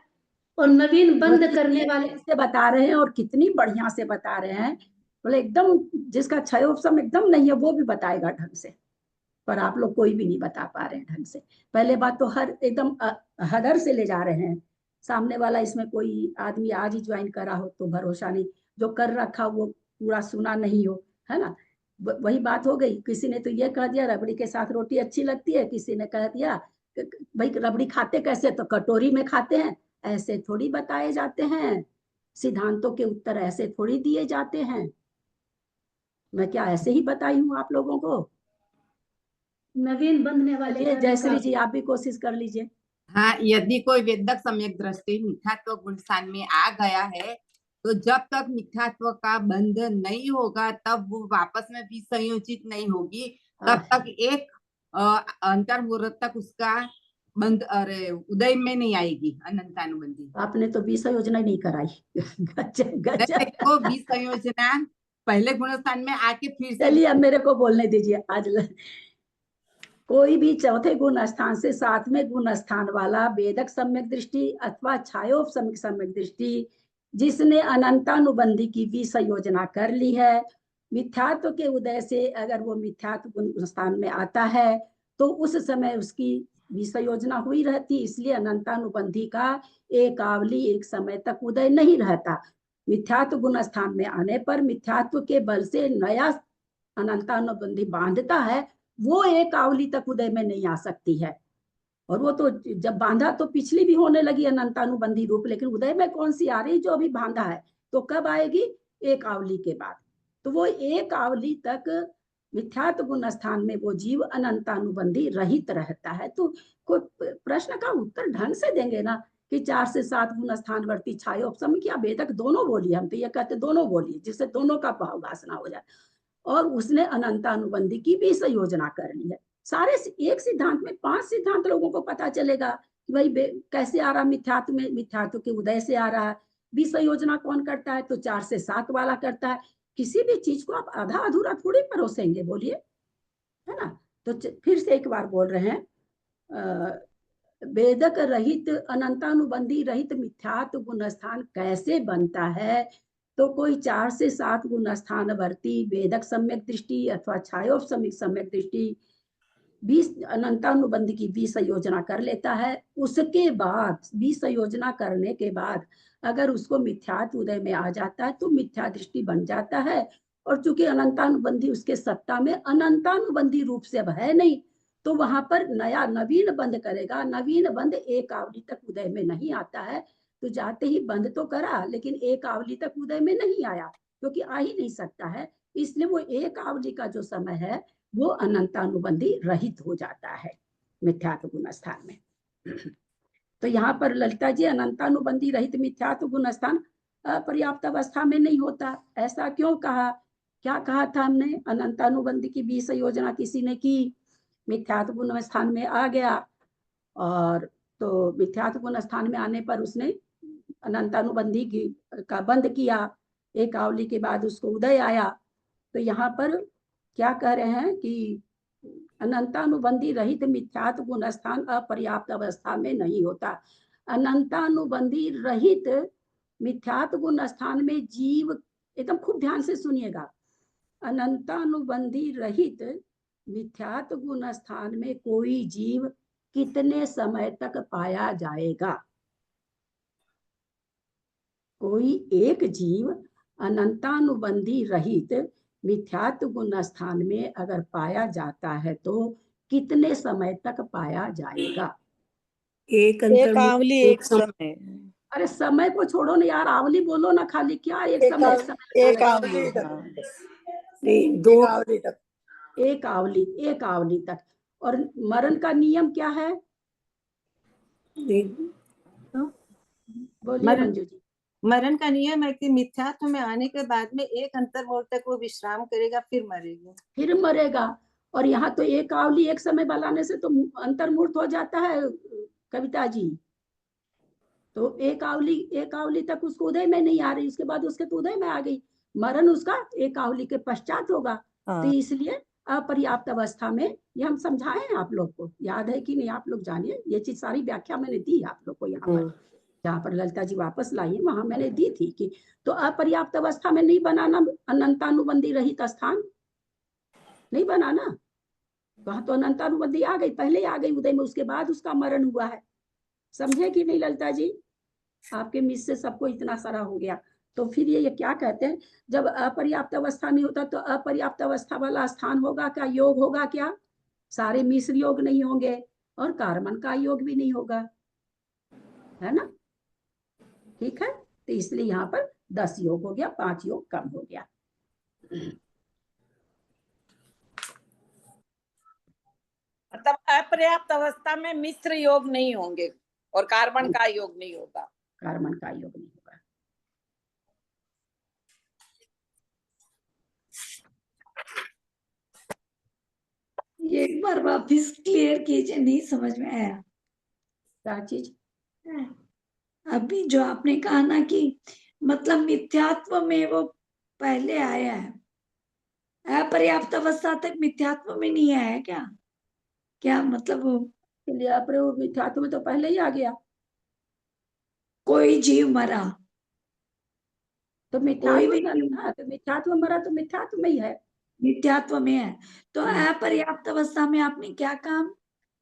और नवीन बंद करने वाले से बता रहे हैं और कितनी बढ़िया से बता रहे हैं। बोले एकदम जिसका क्षयोपशम एकदम नहीं है वो भी बताएगा ढंग से, पर आप लोग कोई भी नहीं बता पा रहे हैं ढंग से। पहले बात तो हर एकदम हदर से ले जा रहे हैं। सामने वाला इसमें कोई आदमी आज ही ज्वाइन करा हो तो भरोसा नहीं, जो कर रखा वो पूरा सुना नहीं हो, है ना। वही बात हो गई। किसी ने तो ये कह दिया रबड़ी के साथ रोटी अच्छी लगती है, किसी ने कह दिया भाई रबड़ी खाते कैसे, तो कटोरी में खाते हैं। ऐसे थोड़ी बताए जाते हैं, सिद्धांतों के उत्तर ऐसे थोड़ी दिए जाते हैं। मैं क्या ऐसे ही बताई हूँ आप लोगों को? नवीन बनने वाले जयश्री जी आप भी कोशिश कर लीजिए। हाँ, यदि कोई वेदक सम्यक दृष्टि मिथ्यात्व गुण स्थान में आ गया है तो जब तक मिथ्यात्व का बंध नहीं होगा तब वो वापस में भी संयोजित नहीं होगी, तब तक एक अंतर मुहूर्त तक उसका बंध अरे उदय में नहीं आएगी अनंतानुबंधी। आपने तो 20 योजना नहीं कराई। गजब गजब। वो 20 संयोजना पहले गुण स्थान में आके फिर से। चलिए अब मेरे को बोलने दीजिए। आज कोई भी चौथे गुण स्थान से 7वें गुण स्थान वाला वेदक सम्यक दृष्टि अथवा छायोपशमिक सम्यक दृष्टि जिसने अनंतानुबंधी की भी संयोजना कर ली है, मिथ्यात्व के उदय से अगर वो मिथ्यात्व गुण स्थान में आता है तो उस समय उसकी भी संयोजना हुई रहती, इसलिए अनंतानुबंधी का एक आवली एक समय तक उदय नहीं रहता। मिथ्यात्व गुण स्थान में आने पर मिथ्यात्व के बल से नया अनंतानुबंधी बांधता है, वो एक आवली तक उदय में नहीं आ सकती है। और वो तो जब बांधा तो पिछली भी होने लगी अनंतानुबंधी रूप, लेकिन उदय में कौन सी आ रही जो अभी बांधा है, तो कब आएगी? एक आवली के बाद। तो वो एक आवली तक मिथ्यात्व गुण स्थान में वो जीव अनंतानुबंधी रहित रहता है। तो कोई प्रश्न का उत्तर ढंग से देंगे ना कि 4 से 7 गुण स्थान वर्ती छायोपशमिक या वेदक दोनों बोलिए। हम तो ये कहते दोनों बोलिए जिससे दोनों का भावघासना हो जाए। और उसने अनंतानुबंधी की भी संयोजना कर ली है। सारे एक सिद्धांत में 5 सिद्धांत लोगों को पता चलेगा कि भाई कैसे आ रहा मिथ्यात्व में, मिथ्यात्व के उदय से आ रहा है। भी संयोजना कौन करता है? तो 4 से 7 वाला करता है। किसी भी चीज को आप आधा अधूरा थोड़ी परोसेंगे, बोलिए, है ना। तो फिर से एक बार बोल रहे हैं, वेदक रहित अनंतानुबंधी रहित मिथ्यात्व गुण स्थान कैसे बनता है? तो कोई 4 से 7 गुण स्थान वर्ती वेदक सम्यक दृष्टि अथवा छायोपशमिक सम्यक दृष्टि 20 अनंतानुबंध की 20 संयोजना कर लेता है। उसके बाद 20 संयोजना करने के बाद अगर उसको मिथ्यात्व उदय में आ जाता है तो मिथ्या दृष्टि बन जाता है। और चूंकि अनंतानुबंधी उसके सत्ता में अनंतानुबंधी रूप से अब है नहीं, तो वहां पर नया नवीन बंध करेगा। नवीन बंध एक आवली तक उदय में नहीं आता है। तो जाते ही बंद तो करा, लेकिन एक आवली तक उदय में नहीं आया, क्योंकि आ ही नहीं सकता है। इसलिए वो एक आवली का जो समय है वो अनंतानुबंधी रहित हो जाता है मिथ्यात्व गुण स्थान में। तो यहाँ पर ललिता जी अनंतानुबंधी रहित मिथ्यात्व गुण स्थान पर्याप्त अवस्था में नहीं होता। ऐसा क्यों कहा? क्या कहा था हमने? अनंतानुबंधी की 20 योजना किसी ने की, मिथ्यात्व गुण स्थान में आ गया, और तो मिथ्यात्व गुण स्थान में आने पर उसने अनंतानुबंधी का बंद किया। एक आवली के बाद उसको उदय आया। तो यहाँ पर क्या कह रहे हैं कि अनंतानुबंधी रहित मिथ्यात्व गुण स्थान अपर्याप्त अवस्था में नहीं होता। अनंतानुबंधी रहित मिथ्यात्व गुण स्थान में जीव, एकदम खूब ध्यान से सुनिएगा, अनंतानुबंधी रहित मिथ्यात्व गुण स्थान में कोई जीव कितने समय तक पाया जाएगा? कोई एक जीव अनंतानुबंधी रहित मिथ्यात्व गुण स्थान में अगर पाया जाता है तो कितने समय तक पाया जाएगा? एक आवली एक समय। अरे समय को छोड़ो ना यार, आवली बोलो ना, खाली क्या एक समय एक आवली नहीं, दो आवली तक। एक आवली तक। और मरण का नियम क्या है? बोलिए मरण मंजू जी। मरण का नियम है कि मिथ्यात्व में आने के बाद में एक अंतर्मुहूर्त तक वो विश्राम करेगा, फिर मरेगा। और यहाँ तो एक आवली एक समय बनाने से तो अंतर्मुहूर्त हो जाता है कविता जी। तो एक आवली तक उसको उदय में नहीं आ रही, उसके बाद उसके तो उदय में आ गई। मरण उसका एक आवली के पश्चात होगा। तो इसलिए अपर्याप्त अवस्था में, ये हम समझाए हैं आप लोग को, याद है कि नहीं? आप लोग जानिए, ये चीज सारी व्याख्या मैंने दी आप लोग को यहाँ पर, जहाँ पर ललिता जी वापस लाई है वहां मैंने दी थी कि तो अपर्याप्त अवस्था में नहीं बनाना अनंतानुबंधी रहित स्थान, नहीं बनाना। वहां तो अनंतानुबंधी आ गई, पहले आ गई उदय में, उसके बाद उसका मरण हुआ है। समझे कि नहीं ललिता जी? आपके मिस से सबको इतना सारा हो गया। तो फिर ये क्या कहते हैं, जब अपर्याप्त अवस्था नहीं होता तो अपर्याप्त अवस्था वाला स्थान होगा क्या? योग होगा क्या? सारे मिश्र योग नहीं होंगे और कार्बन का योग भी नहीं होगा, है ना? ठीक है, तो इसलिए यहाँ पर 10 योग हो गया, 5 योग कम हो गया। मतलब अपर्याप्त अवस्था में मिश्र योग नहीं होंगे और कार्बन का योग नहीं होगा। कार्बन का योग नहीं होगा। ये एक बार वापिस क्लियर कीजिए, नहीं समझ में आया। क्या चीज? अभी जो आपने कहा ना कि मतलब मिथ्यात्व में वो पहले आया है, अपर्याप्त अवस्था तक मिथ्यात्व में नहीं आया है क्या? क्या मतलब वो मिथ्यात्व में तो पहले ही आ गया। कोई जीव मरा तो मिथ्यात्व मरा तो मिथ्यात्व में ही है, मिथ्यात्व में है। तो अपर्याप्त अवस्था में आपने क्या कहा?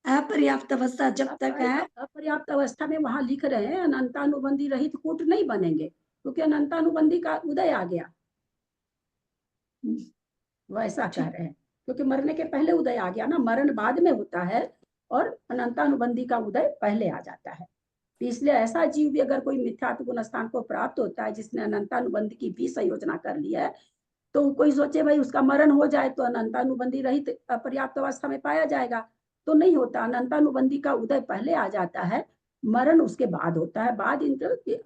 अपर्याप्त अवस्था जब तक है, अपर्याप्त अवस्था में वहां लिख रहे हैं अनंतानुबंधी रहित कूट नहीं बनेंगे, क्योंकि अनंतानुबंधी का उदय आ गया, वैसा कह रहे हैं। क्योंकि मरने के पहले उदय आ गया ना, मरण बाद में होता है और अनंतानुबंधी का उदय पहले आ जाता है। इसलिए ऐसा जीव भी अगर कोई मिथ्यात्व गुण स्थान को प्राप्त होता है जिसने अनंतानुबंध की भी संयोजना कर ली है, तो कोई सोचे भाई उसका मरण हो जाए तो अनंतानुबंधी रहित अपर्याप्त अवस्था में पाया जाएगा, तो नहीं होता। अनंतानुबंधी का उदय पहले आ जाता है, मरण उसके बाद होता है। बाद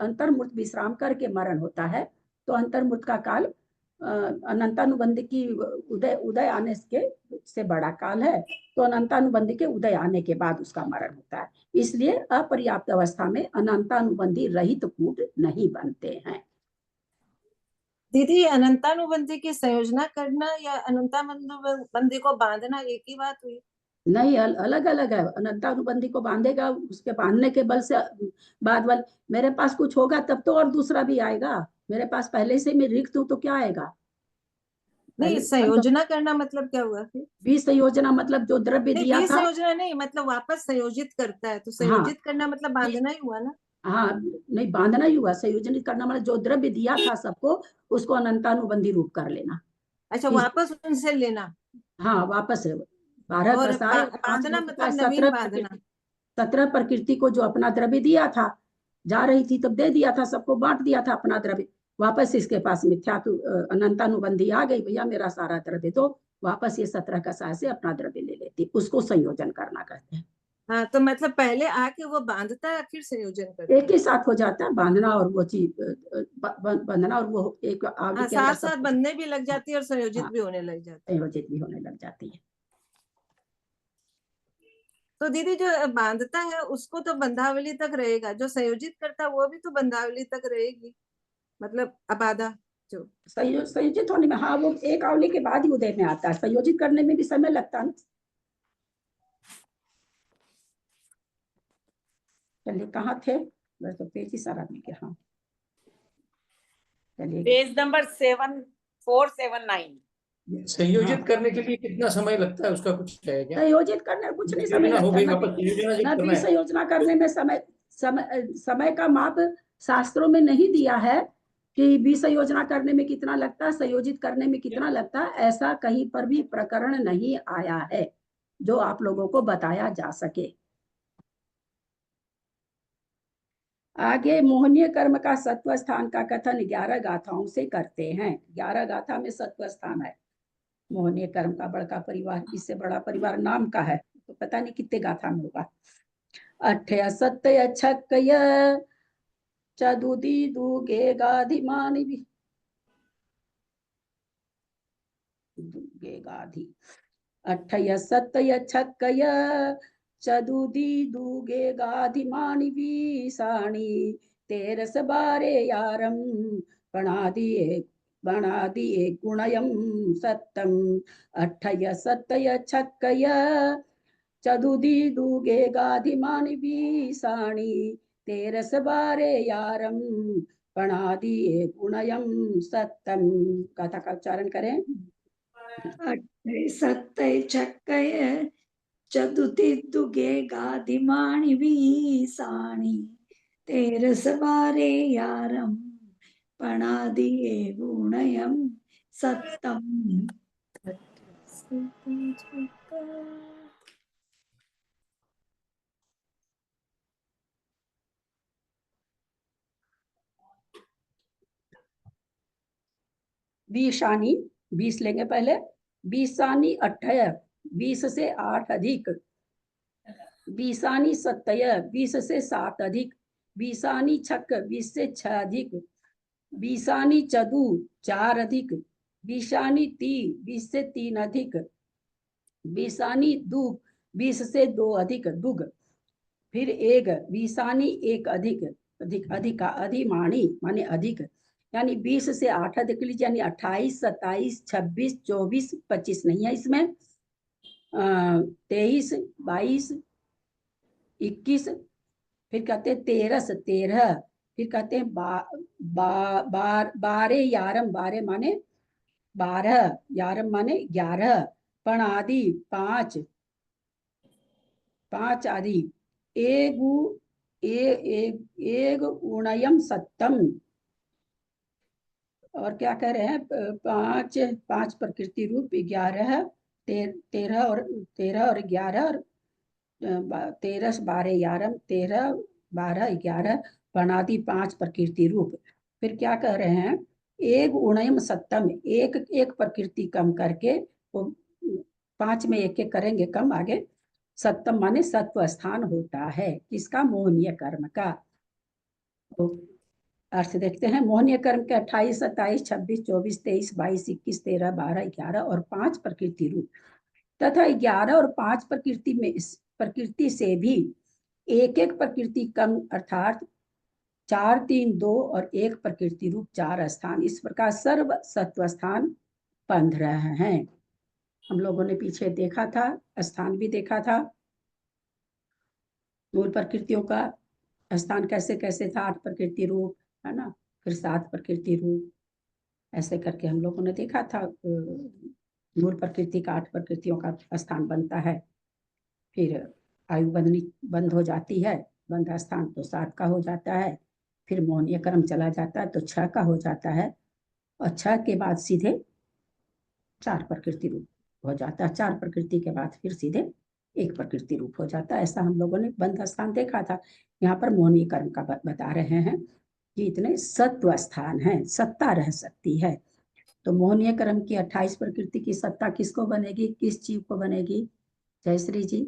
अंतर्मूर्त विश्राम करके मरण होता है। तो अंतर्मूर्त का काल अनंतानुबंधी की उदय आने से बड़ा काल है। तो अनंतानुबंधी के उदय आने के बाद उसका मरण होता है। इसलिए अपर्याप्त अवस्था में अनंतानुबंधी रहित कूट नहीं बनते हैं। दीदी, अनंतानुबंधी की संयोजना करना या अनंतानुबंधी को बांधना एक ही बात हुई? नहीं, अलग अलग है। अनंतानुबंधी को बांधेगा, उसके बांधने के बल से बाद वाल मेरे पास कुछ होगा तब तो और दूसरा भी आएगा। मेरे पास पहले से मैं रिक्त हूं तो क्या आएगा? नहीं, संयोजना करना मतलब क्या हुआ फिर? विसंयोजना मतलब जो द्रव्य दिया था, संयोजना नहीं, मतलब वापस संयोजित करता है, तो संयोजित करना मतलब बांधना ही हुआ ना? हाँ, नहीं बांधना ही हुआ। संयोजन करना मतलब जो द्रव्य दिया था सबको, उसको अनंतानुबंधी रूप कर लेना। अच्छा, वापस उनसे लेना। हाँ, वापस 12 और कसाय बांधना मतलब नवीन बांधना। 17 प्रकृति को जो अपना द्रव्य दिया था, जा रही थी तब दे दिया था, सबको बांट दिया था अपना द्रव्य। वापस इसके पास मिथ्यात्व अनंतानुबंधी आ गई, भैया मेरा सारा द्रव्य तो वापस ये 17 कसाय से अपना द्रव्य ले लेती, उसको संयोजन करना कहते हैं। हाँ, तो मतलब पहले आके वो बांधता है, फिर संयोजन करता है। एक ही साथ हो जाता है, बांधना और वो चीज बंधना और वो एक आवली के अंदर साथ साथ बंधने भी लग जाती है और संयोजित भी होने लग जाती है। संयोजित भी होने लग जाती है। तो दीदी, जो बांधता है उसको तो बंधावली तक रहेगा, जो संयोजित करता है वो भी तो बंधावली तक रहेगी, मतलब अबाधा जो संयोजित होने में। हाँ, वो एक आवली के बाद ही उदय में आता है, संयोजित करने में भी समय लगता है ना। चलिए, कहाँ थे? बस तो पेज ही सारा मिल गया। हाँ, चलिए पेज नंबर 7479। संयोजित करने के लिए कितना समय लगता है, उसका कुछ है क्या? संयोजित करने कुछ नहीं समय योजना हो लगता गई, ना। वापस संयोजना जब करना है। संयोजना करने में समय का माप शास्त्रों में नहीं दिया है कि विसंयोजना करने में कितना लगता है, संयोजित करने में कितना लगता है, ऐसा कहीं पर भी प्रकरण नहीं आया है जो आप लोगों को बताया जा सके। आगे मोहनीय कर्म का सत्व स्थान का कथन 11 गाथाओं से करते हैं। 11 गाथा में सत्व स्थान है। मोहनीय कर्म का बड़का परिवार, इससे बड़ा परिवार नाम का है तो पता नहीं कितने गाथा में होगा। 8 सत्य छक्कय चदुदी दुगे गाधिमानि दुगे गाधि। 8 सत्य छक्कय चदुदी दुगे गाधिमानि विसाणी 13 बारे यारम बनादिए गुणयम सत्तम। 8 सत्य छक्कय चदुदी दुगे गाधिमानि विसाणी 13 बारे यारम बनादिए गुणयम सत्तम। गाथा का उच्चारण करें। 8 सत्य छक्कय चतुर्थी दुगे गाधिमानि विसाणी 13 बारे यारम पणादिए गुणयम सत्तम। बीसानी 20 लेंगे पहले। बीसानी 8 20 से 8 अधिक। बीसानी सत्तय 20 से 7 अधिक। बीसानी छक 20 से 6 अधिक। बीसानी चदु 4 अधिक। बीसानी ती 20 से 3 अधिक। बीसानी दुग 20 से 2 अधिक दुग। फिर एक बीसानी 1 अधिक अधिक अधिक अधिमानी माने अधिक, यानी 20 से 8 अधिक लीजिए, यानी 28 27 26 24 25 नहीं है इसमें। 23 22 21, फिर कहते हैं 13 से 13, फिर कहते हैं 12 यारम 12 माने 12, यारम माने 11, पण आदि 5 आदि एक उणयम सत्तम। और क्या कह रहे हैं, 5 प्रकृति रूप 11 13 और 11 और 13 12 11 13 12 11 बनादि 5 प्रकृति रूप। फिर क्या कह रहे हैं, एक उणयम सत्तम, एक प्रकृति कम करके वो 5 में एक करेंगे कम आगे। सत्तम माने सत्व स्थान होता है किसका, मोहनीय कर्म का। तो अर्थ देखते हैं। मोहनीय कर्म के 28 27 26 24 23 22 21 13 12 11 और 5 प्रकृति रूप तथा 11 और 5 प्रकृति में प्रकृति से भी एक प्रकृति कम, अर्थात 4 3 2 और 1 प्रकृति रूप 4 स्थान। इस प्रकार सर्व सत्व स्थान 15 हैं। हम लोगों ने पीछे देखा था, स्थान भी देखा था, मूल प्रकृतियों का स्थान कैसे कैसे था, 8 प्रकृति रूप है ना, फिर 7 प्रकृति रूप, ऐसे करके हम लोगों ने देखा था। मूल प्रकृति का 8 प्रकृतियों का स्थान बनता है। फिर आयु बंद हो जाती है, बंध स्थान तो 7 का हो जाता है। फिर मोहनीय कर्म चला जाता है तो 6 का हो जाता है, और 6 के बाद सीधे 4 प्रकृति रूप हो जाता है। 4 प्रकृति के बाद फिर सीधे 1 प्रकृति रूप हो जाता है। ऐसा हम लोगों ने बंध स्थान देखा था। यहाँ पर मोहनीय कर्म का बता रहे हैं कि इतने सत्व स्थान हैं, सत्ता रह सकती है। तो मोहनीय कर्म की 28 प्रकृति की सत्ता किसको बनेगी, किस जीव को बनेगी, जयश्री जी?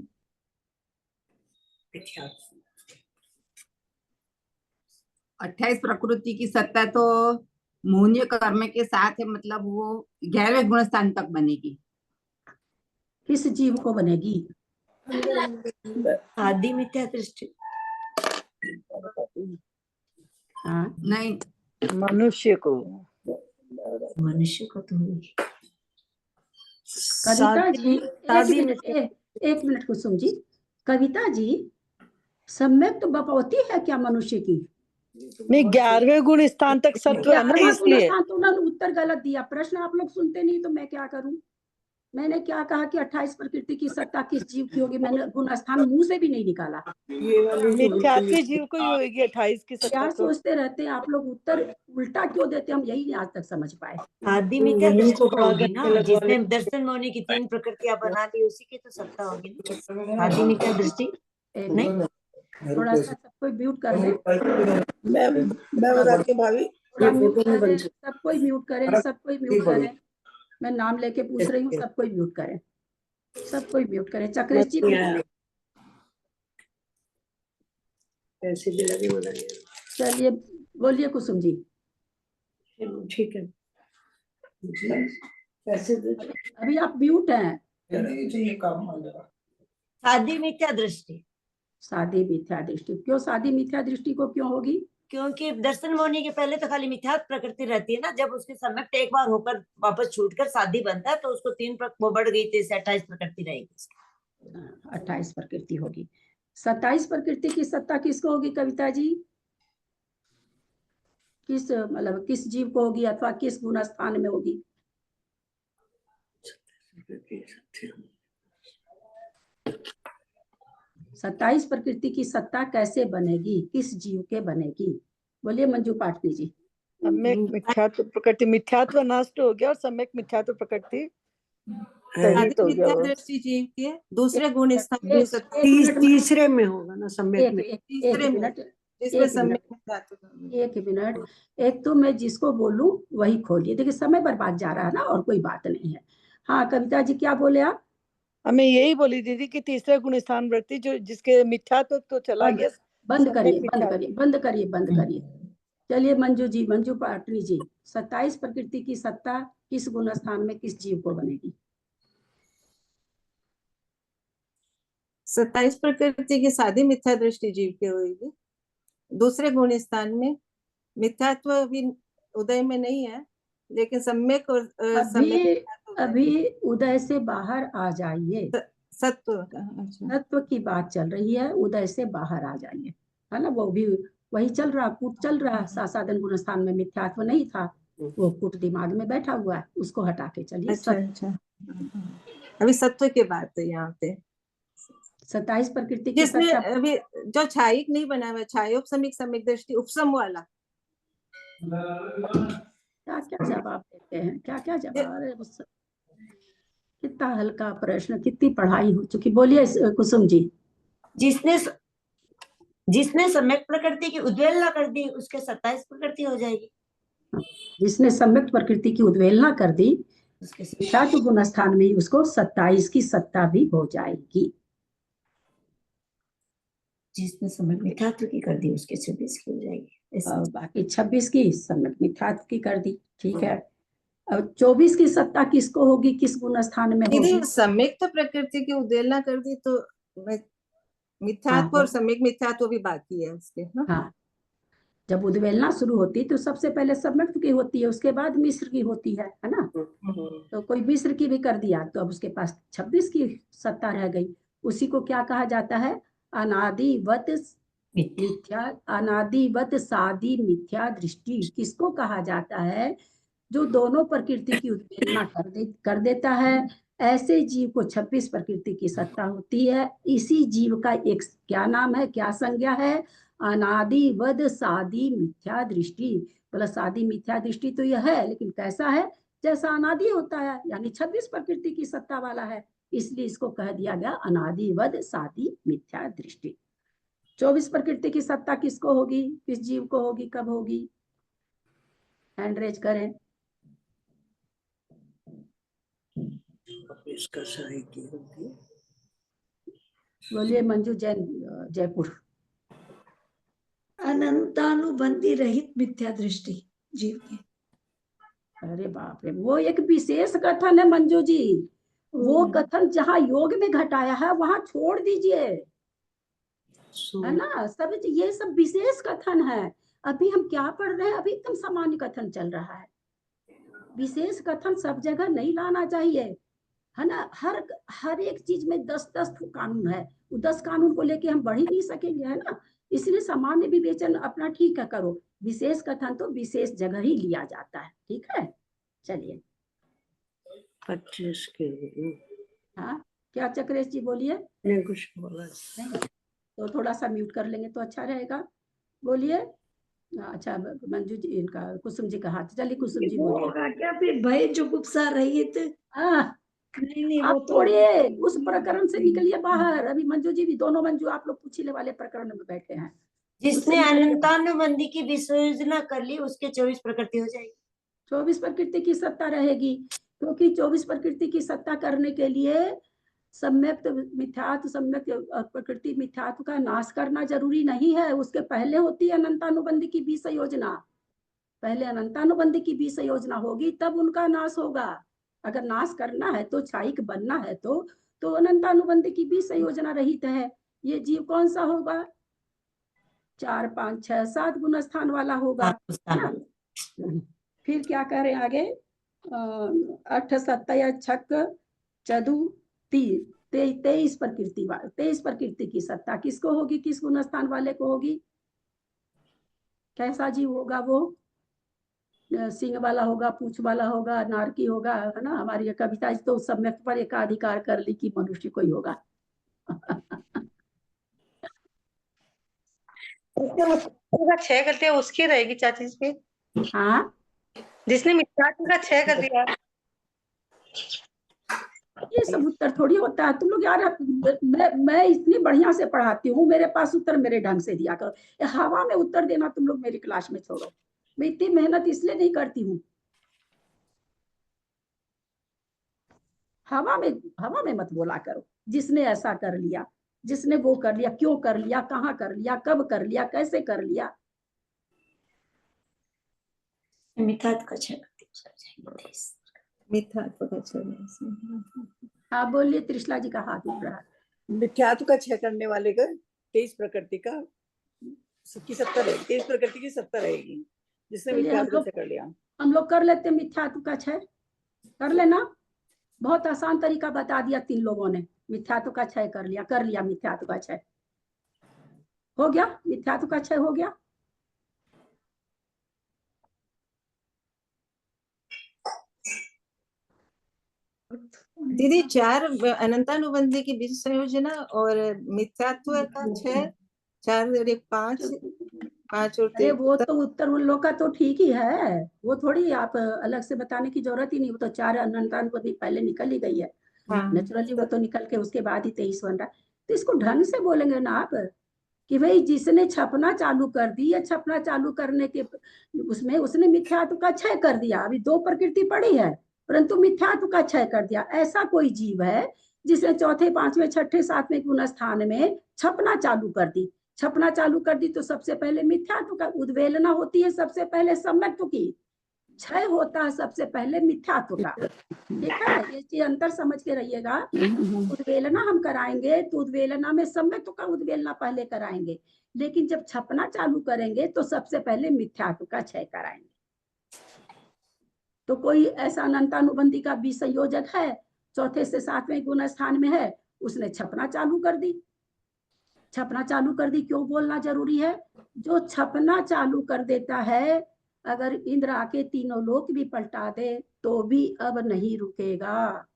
28 प्रकृति की सत्ता तो मोहनीय कर्म के साथ है, मतलब वो 11वें गुण स्थान तक बनेगी। किस जीव को बनेगी? आदि मिथ्या दृष्टि। हाँ नहीं, मनुष्य को तो होगी। कविता जी एक मिनट कुसुम जी, कविता जी सम्यक तो बपौती है क्या मनुष्य की? नहीं, 11वें गुण स्थान तक सत्व है ना, 11वां गुण इसलिए स्थान तो उन्होंने उत्तर गलत दिया। प्रश्न आप लोग सुनते नहीं तो मैं क्या करूं। मैंने क्या कहा कि 28 प्रकृति की सत्ता किस जीव की होगी, मैंने गुण स्थान मुंह से भी नहीं निकाला। मिथ्यात्व जीव को ही होगी 28 की क्या सत्ता तो। सोचते रहते हैं आप लोग, उत्तर उल्टा क्यों देते हैं, हम यही नहीं आज तक समझ पाए। आदि मिथ्या दृष्टि थोड़ा होगी गट्टे ना, लगवा जिसने ले। दर्शन मौनी की 3 प्रकृतियां बना ली उसी की तो सत्ता होगी ना, आदि मिथ्या दृष्टि। एक नहीं, थोड़ा सा सबको म्यूट कर दें। मैं बताती हूँ भाभी। थोड़ा म्यूट करें, सबको म्यूट करें, सबको म्यूट करें। मैं नाम लेके पूछ रही हूँ, सबको म्यूट करें, सबको म्यूट करें। चक्रेश जी ऐसे भी लगे बनाइए। चलिए बोलिए कुसुम जी। ठीक है। कैसे अभी आप म्यूट हैं। आदि मिथ्या दृष्टि। सादी मिथ्या दृष्टि, क्यों सादी मिथ्या दृष्टि को क्यों होगी? क्योंकि दर्शन मौनी के पहले तो खाली मिथ्यात्व प्रकृति रहती है ना, जब उसके सम्यक एक बार होकर वापस छूटकर साधी बनता है तो उसको 3 वो बढ़ गई थी, 28 प्रकृति रहेगी। 28 प्रकृति होगी। 27 प्रकृति की सत्ता किसको होगी कविता जी? किस मतलब किस जीव को होगी अथवा किस गुण स्थान में होगी? 27 प्रकृति की सत्ता कैसे बनेगी, किस जीव के बनेगी? बोलिए मंजू पाटनी जी। सम्यक मिथ्यात्व प्रकृति, मिथ्यात्व नष्ट हो गया और सम्यक मिथ्यात्व प्रकृति सहित हो गया। मिथ्या वो दृष्टि जीव के दूसरे गुण स्थान में तीसरे में होगा ना, सम्यक में। तीसरे में जिसमें सम्यक मिथ्यात्व। एक मिनट, एक तो मैं जिसको बोलूं वही खोलिए। देखिए समय बर्बाद जा रहा है ना, और कोई बात नहीं है। हाँ कविता जी क्या बोले आप? हमें यही बोली दीदी कि तीसरे गुण स्थान वृत्ति जो जिसके मिथ्यात्व तो चला गया। बंद करिए, बंद करिए, बंद करिए, बंद करिए। चलिए मंजू जी, मंजू पाटनी जी, 27 प्रकृति की सत्ता किस गुण स्थान में किस जीव को बनेगी? 27 प्रकृति की सादी मिथ्या दृष्टि जीव के होगी। दूसरे गुण स्थान में मिथ्यात्व भी उदय में नहीं है, लेकिन सम्यक और अभी उदय से बाहर आ जाइए। सत्व सत्व की बात चल रही है, उदय से बाहर आ जाइए, है ना। वो भी वही चल रहा, कूट चल रहा। सासाधन गुण स्थान में मिथ्यात्व नहीं था, वो कूट दिमाग में बैठा हुआ है, उसको हटा के चलिए। अच्छा। अभी सत्व की बात है यहाँ पे। 27 प्रकृति की जिसमें सत्ता अभी जो छायिक नहीं बना हुआ, छायोपसमिक सम्यक दृष्टि उपसम वाला। क्या क्या जवाब देते हैं, क्या क्या जवाब है? कितना हल्का प्रश्न, कितनी पढ़ाई हो चुकी। बोलिए कुसुम जी। जिसने सम्यक प्रकृति की उद्वेलना कर दी उसके 27 प्रकृति हो जाएगी। जिसने सम्यक प्रकृति की उद्वेलना कर दी मिथ्यात्व गुण स्थान में उसको 27 की सत्ता भी हो जाएगी। जिसने सम्यक मिथ्यात्व की कर दी उसके 26 की हो जाएगी। और बाकी 26 की सम्यक मिथ्यात्व की कर दी, ठीक है। अब 24 की सत्ता किसको होगी, किस गुण स्थान में होगी? सम्यक तो प्रकृति की उद्वेलना कर दी तो मिथ्यात्व और सम्यक मिथ्यात्व भी बाकी है उसके ना। हाँ, जब उद्वेलना शुरू होती तो सबसे पहले सम्यक की होती है, उसके बाद मिश्र की होती है ना। तो कोई मिश्र की भी कर दिया तो अब उसके पास 26 की सत्ता रह गई। उसी को क्या कहा जाता है? अनादिवत मिथ्या, अनादिवत सादी मिथ्या दृष्टि किसको कहा जाता है? जो दोनों प्रकृति की उद्वेलना कर देता है, ऐसे जीव को 26 प्रकृति की सत्ता होती है। इसी जीव का एक क्या नाम है, क्या संज्ञा है? अनादिवद सादी मिथ्या दृष्टि। बोला सादी मिथ्या दृष्टि तो यह है, लेकिन कैसा है? जैसा अनादि होता है, यानी 26 प्रकृति की सत्ता वाला है, इसलिए इसको कह दिया गया अनादिवद सादी मिथ्या दृष्टि। 24 प्रकृति की सत्ता किसको होगी, किस जीव को होगी, कब होगी? हैंड रेज करें। इसका सही की होगी। बोलिए मंजू जैन, जयपुर। अनंतानुबंधी रहित मिथ्या दृष्टि जीव की। अरे बाप रे, वो एक विशेष कथन है मंजू जी। वो कथन जहाँ योग में घटाया है वहां छोड़ दीजिए, है ना। सब ये सब विशेष कथन है। अभी हम क्या पढ़ रहे हैं? अभी एकदम सामान्य कथन चल रहा है। विशेष कथन सब जगह नहीं लाना चाहिए, है ना। हर एक चीज में 10-10 कानून है, 10 कानून को लेके हम बढ़ ही नहीं सकेंगे, है ना। इसलिए सामान्य विवेचन अपना ठीक है करो, विशेष कथन तो विशेष जगह ही लिया जाता है, ठीक है। चलिए 25 के हाँ, क्या चक्रेश जी बोलिए। नहीं कुछ बोला नहीं तो थोड़ा सा म्यूट कर लेंगे तो अच्छा रहेगा, बोलिए। अच्छा मंजू जी, इनका कुसुम जी का हाथ, चलिए कुसुम जी वो बोलिए। होगा क्या फिर भय जुगुप्सा रहित। नहीं वो आप तो छोड़िए उस प्रकरण से निकलिए बाहर। अभी मंजू जी भी, दोनों मंजू आप लोग पूछने वाले प्रकरण में बैठे हैं। जिसने अनंतानुबंधी की विसर्जना कर ली उसके 24 प्रकृति हो जाएगी। 24 प्रकृति की सत्ता रहेगी, क्योंकि 24 प्रकृति की सत्ता करने के लिए सम्यक मिथ्यात्व, सम्यक प्रकृति मिथ्यात्व का नाश करना जरूरी नहीं है। उसके पहले होती है अनंतानुबंधी की बीज योजना। पहले अनंतानुबंधी की बीज योजना होगी तब उनका नाश होगा। अगर नाश करना है तो छाइक बनना है तो अनंतानुबंधी की बीज योजना रहित है। ये जीव कौन सा होगा? 4 5 6 7 गुण स्थान वाला होगा, है ना। फिर क्या कह रहे हैं आगे? 8 7 छक चदु 23 प्रकृति 23 प्रकृति की सत्ता किसको होगी? किस गुण स्थान वाले को होगी? कैसा जीव होगा वो? सिंह वाला होगा, पूछ वाला होगा, नारकी होगा, है ना। हमारी ये कविता तो सम्यक पर एकाधिकार कर ली कि मनुष्य कोई होगा। क्षय कर दिया उसकी रहेगी चाची जी। हाँ, जिसने मिथ्यात्व का क्षय कर दिया। ये सब उत्तर थोड़ी होता है। तुम लोग यार, मैं इतनी बढ़िया से पढ़ाती हूँ, मेरे पास उत्तर मेरे ढंग से दिया करो। ये हवा में उत्तर देना तुम लोग मेरी क्लास में छोड़ो। मैं इतनी मेहनत इसलिए नहीं करती हूँ। हवा में मत बोला करो। जिसने ऐसा कर लिया, जिसने वो कर लिया, क्यों कर लिया, कहाँ कर लिया, कब कर लिया, कैसे कर लिया। मिथ्यात्व का क्षय मिथ्यात्व का क्षय। हाँ बोलिए, त्रिशला जी का हाथ उठ रहा है। मिथ्यात्व का क्षय करने वाले का 23 प्रकृति का की सत्ता रहेगी, 23 प्रकृति की सत्ता रहेगी जिसने मिथ्यात्व का क्षय कर लिया। हम लोग कर लेते मिथ्यात्व का क्षय, कर लेना। बहुत आसान तरीका बता दिया 3 लोगों ने। मिथ्यात्व का क्षय कर लिया मिथ्यात्व का क्षय हो गया, मिथ्यात्व का क्षय हो गया। दीदी 4 अनंतानुबंधी की बीज संयोजना और मिथ्यात्व का 6, 4 और 1 5 और 3। अरे वो तो उत्तर उन लोग का तो ठीक ही है, वो थोड़ी आप अलग से बताने की जरूरत ही नहीं। वो तो 4 अनंतानुबंधी पहले निकल ही गई है। नेचुरली वो तो निकल के उसके बाद ही 23 बन रहा है। तो इसको ढंग से बोलेंगे ना आप कि भाई जिसने छपना चालू कर दी, या छपना चालू करने के उसमें उसने मिथ्यात्व का क्षय कर दिया। अभी 2 प्रकृति पड़ी है परंतु मिथ्यात्व का क्षय कर दिया। ऐसा कोई जीव है जिसने 4थे 5वें 6ठे 7वें गुण स्थान में छपना चालू कर दी। छपना चालू कर दी तो सबसे पहले मिथ्यात्व का उद्वेलना होती है, सबसे पहले सम्यक्त्व की। क्षय होता है सबसे पहले मिथ्यात्व का, ठीक है। ये चीज अंतर समझ के रहिएगा। उद्वेलना हम कराएंगे तो उद्वेलना में सम्यक्त्व का उद्वेलना पहले कराएंगे, लेकिन जब छपना चालू करेंगे तो सबसे पहले मिथ्यात्व का क्षय कराएंगे। तो कोई ऐसा अनंतानुबंधी का विसंयोजक है, 4थे से 7वें गुण स्थान में है, उसने छपना चालू कर दी। छपना चालू कर दी, क्यों बोलना जरूरी है? जो छपना चालू कर देता है, अगर इंद्र आके 3 लोक भी पलटा दे तो भी अब नहीं रुकेगा,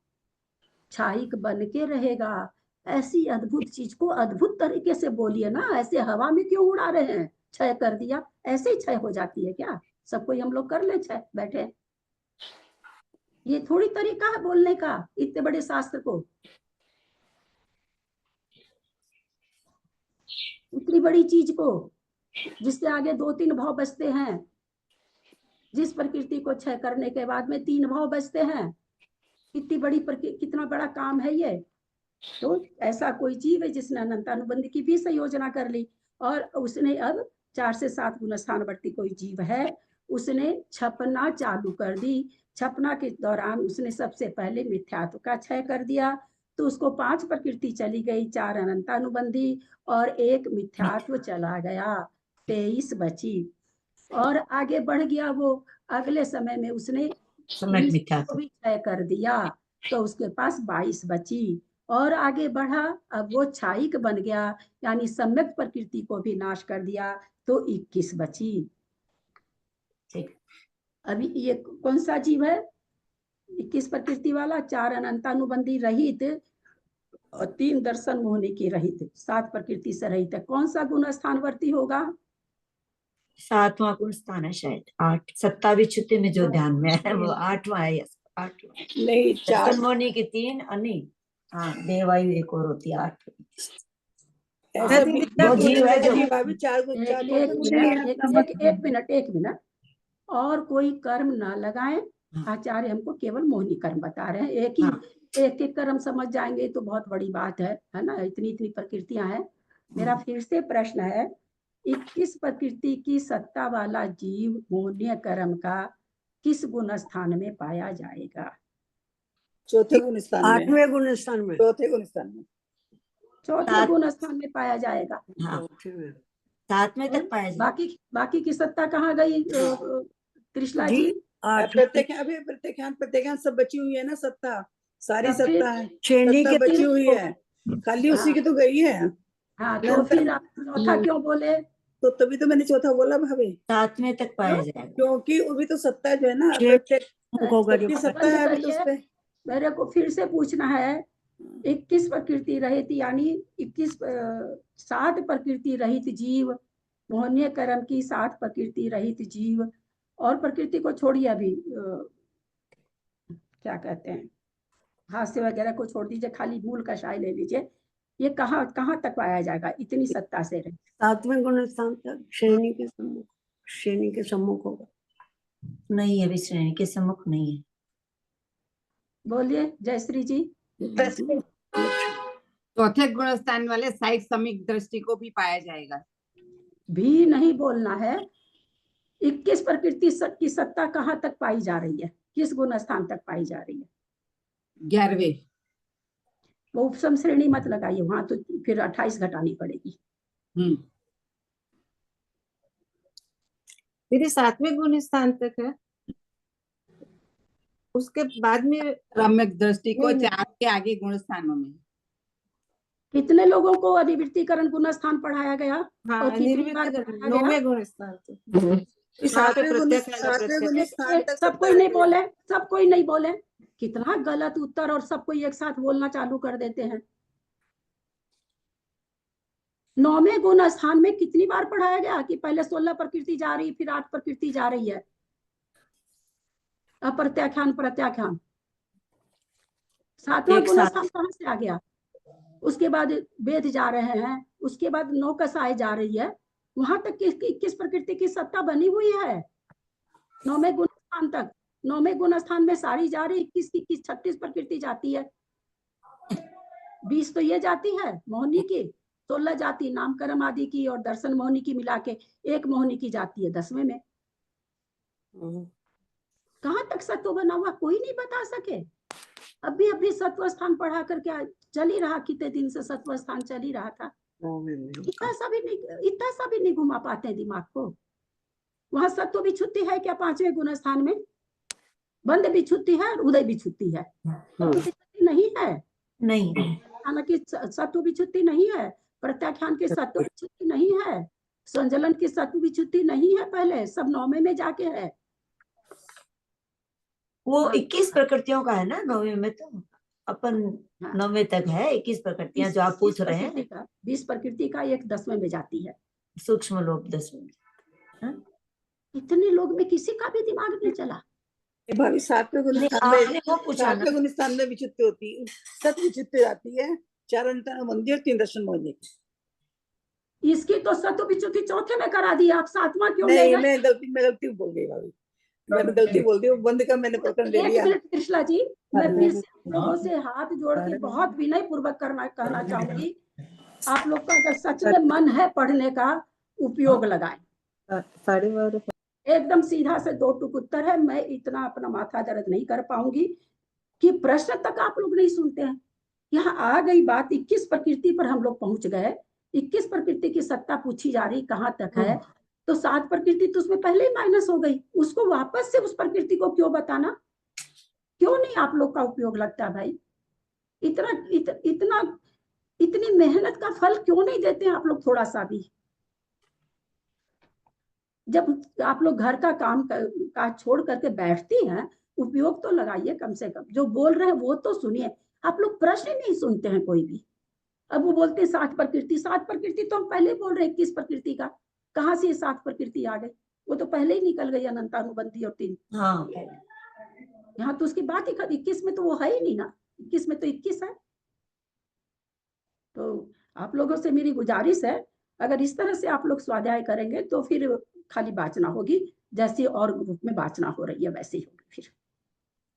छाइक बन के रहेगा। ऐसी अद्भुत चीज को अद्भुत तरीके से बोलिए ना। ऐसे हवा में क्यों उड़ा रहे हैं? क्षय कर दिया, ऐसे ही क्षय हो जाती है क्या? सब कोई हम लोग कर ले क्षय बैठे। ये थोड़ी तरीका है बोलने का इतने बड़े शास्त्र को। इतनी बड़ी चीज को जिसके आगे 2-3 भाव बचते हैं, जिस प्रकृति को क्षय करने के बाद में 3 भाव बचते हैं, कितना बड़ा काम है ये। तो ऐसा कोई जीव है जिसने अनंतानुबंधी की भी संयोजना कर ली और उसने अब 4 से 7 गुण स्थानवर्ती कोई जीव है, उसने छपना चालू कर दी। छपना के दौरान उसने सबसे पहले मिथ्यात्व का क्षय कर दिया, तो उसको 5 प्रकृति चली गई, 4 अनंतानुबंधी और 1 मिथ्यात्व चला गया, 23 बची। और आगे बढ़ गया वो। अगले समय में उसने को भी क्षय कर दिया, तो उसके पास 22 बची। और आगे बढ़ा, अब वो क्षायिक बन गया, यानी सम्यक प्रकृति को भी नाश कर दिया, तो 21 बची। अभी ये कौन सा जीव है? 21 प्रकृति वाला, 4 अनंतानुबंधी रहित और 3 दर्शन मोहनी की रहित, 7 प्रकृति से रहित है। कौन सा गुण स्थानवर्ती होगा? 7वां गुण स्थान है शायद, 8 सत्ता विच्युति में जो ध्यान में है वो 8वां है। 8वां नहीं, 4 दर्शन मोहनी की 3 नहीं, हाँ देवायु एक और होती है 8। ऐसा भी वो जीव है जो भाभी 4 एक मिनट और कोई कर्म ना लगाएं। आचार्य हमको केवल मोहिनी कर्म बता रहे हैं। एक कर्म समझ जाएंगे तो बहुत बड़ी बात है ना। इतनी इतनी प्रकृतियां हैं। मेरा फिर से प्रश्न है, 21 प्रकृति की सत्ता वाला जीव मोहनीय कर्म का किस गुण स्थान में पाया जाएगा? चौथे गुण स्थान में, 8वें गुण स्थान में, चौथे गुण स्थान में, चौथे गुण स्थान में पाया जाएगा। हाँ 7वें तक पाया जाएगा। बाकी की सत्ता कहाँ गई कृष्णा जी? प्रत्येक सब बची हुई है ना सत्ता, सारी तो सत्ता है, श्रेणी सत्ता के बची हुई है, खाली उसी की तो गई है। हाँ, तो फिर आप चौथा क्यों बोले? तो तभी तो मैंने चौथा बोला भाभी, 7वें तक पाया जाएगा, क्योंकि वो भी तो सत्ता जो है ना, सबकी सत्ता है अभी तो उस पे। मेरे को फिर से पूछना है, 21 प्रकृति रहित यानी 7 प्रकृति रहित जीव, मोहनीय कर्म की 7 प्रकृति रहित जीव, और प्रकृति को छोड़िए, अभी क्या कहते हैं, हास्य वगैरह को छोड़ दीजिए, खाली मूल कषाय ले लीजिए। ये कहाँ तक पाया जाएगा इतनी सत्ता से? 7वें गुण स्थान तक, श्रेणी के सम्मुख होगा। नहीं अभी श्रेणी के सम्मुख नहीं है। बोलिए जयश्री जी। चौथे गुण स्थान वाले साइड समीक दृष्टि को भी पाया जाएगा। भी नहीं बोलना है। 21 प्रकृति की सत्ता कहाँ तक पाई जा रही है? किस गुण स्थान तक पाई जा रही है? 11वें। वो उपसम श्रेणी मत लगाइए, वहां तो फिर 28 घटानी पड़ेगी। दीदी 7वें गुण स्थान तक है, उसके बाद में सम्यक दृष्टि को 4 के आगे गुण स्थानों में। कितने लोगों को अधिवृत्तिकरण गुण स्थान पढ़ाया गया? हाँ, और कितनी बार पढ़ाया गया? 9वें गुण स्थान तक। सब कोई नहीं बोले, सब कोई नहीं बोले। कितना गलत उत्तर, और सब कोई एक साथ बोलना चालू कर देते हैं। 9वें गुण स्थान में कितनी बार पढ़ाया गया कि पहले 16 प्रकृति जा रही, फिर 8 प्रकृति जा रही है? अप्रत्याख्यान प्रत्याख्यान 7वां गुण स्थान कहाँ से आ गया? उसके बाद वेद जा रहे हैं, उसके बाद 9 कसाय जा रही है, वहां तक 21 प्रकृति की सत्ता बनी हुई है। 9वें गुण स्थान तक, 9वें गुण स्थान में सारी जा रही, 21 36 प्रकृति जाती है। 20 तो ये जाती है मोहनी की, 16 जाती नामकर्म आदि की और दर्शन मोहनी की मिला के 1 मोहनी की जाती है 10वें में। कहाँ तक सत्व बना हुआ कोई नहीं बता सके। अभी सत्व स्थान पढ़ा कर क्या चल ही रहा, कितने दिन से सत्व स्थान चल ही रहा था। इतना सा भी नहीं घुमा पाते दिमाग को। वहां सत्व भी छुट्टी है क्या? 5वें गुण स्थान में बंद भी छुट्टी है, उदय भी छुट्टी है, नहीं है? नहीं, हालांकि सत्व भी छुट्टी नहीं है, प्रत्याख्यान के सत्व भी छुट्टी नहीं है, संजलन की सत्व भी छुट्टी नहीं है, पहले सब 9वें में जाके है। वो 21 प्रकृतियों का है ना 9वें में, तो अपन 9वें तक है 21 प्रकृतियां जो आप पूछ रहे हैं। 20 प्रकृति का एक 10वें में जाती है, सूक्ष्म लोक 10वें। इतने लोग में किसी का भी दिमाग नहीं चला। भाभी 7वें गुण स्थान में विचित्र होती, सत विचित्र आती है, 4 अनंतानुबंधी और 3 दर्शन मोहनी। इसकी तो सत्व विच्युति 4थे में करा दी, आप 7वां क्यों? नहीं, मैं गलती बोल गई भाभी, मैंने गलती बोल दी, बंद का मैंने पकड़ ले लिया। कृष्णा जी, मैं फिर से लोगों से हाथ जोड़ के बहुत विनय पूर्वक कहना चाहूंगी, आप लोग का अगर सच में मन है पढ़ने का, उपयोग लगाएं। एकदम सीधा से 2 टुक उत्तर है। मैं इतना अपना माथा दर्द नहीं कर पाऊंगी कि प्रश्न तक आप लोग नहीं सुनते हैं। यहाँ आ गई बात 21 प्रकृति पर हम लोग पहुंच गए। 21 प्रकृति की सत्ता पूछी जा रही कहाँ तक है, तो 7 प्रकृति तो उसमें पहले ही माइनस हो गई, उसको वापस से उस प्रकृति को क्यों बताना? क्यों नहीं आप लोग का उपयोग लगता भाई? इतनी मेहनत का फल क्यों नहीं देते हैं आप लोग थोड़ा सा भी? जब आप लोग घर का काम छोड़ करके बैठती हैं, उपयोग तो लगाइए कम से कम। जो बोल रहे हैं वो तो सुनिए। आप लोग प्रश्न नहीं सुनते हैं कोई भी। अब वो बोलते हैं 7 प्रकृति, 7 प्रकृति तो हम पहले बोल रहे हैं 21 प्रकृति का। कहाँ से ये 7 प्रकृति आ गई? वो तो पहले ही निकल गई, अनंतानुबंधी और 3। हाँ, यहाँ तो उसकी बात ही 21 में तो वो है ही नहीं ना। 21 में तो 21 है। तो आप लोगों से मेरी गुजारिश है, अगर इस तरह से आप लोग स्वाध्याय करेंगे तो फिर खाली वाचना होगी, जैसी और ग्रुप में वाचना हो रही है वैसे ही होगी।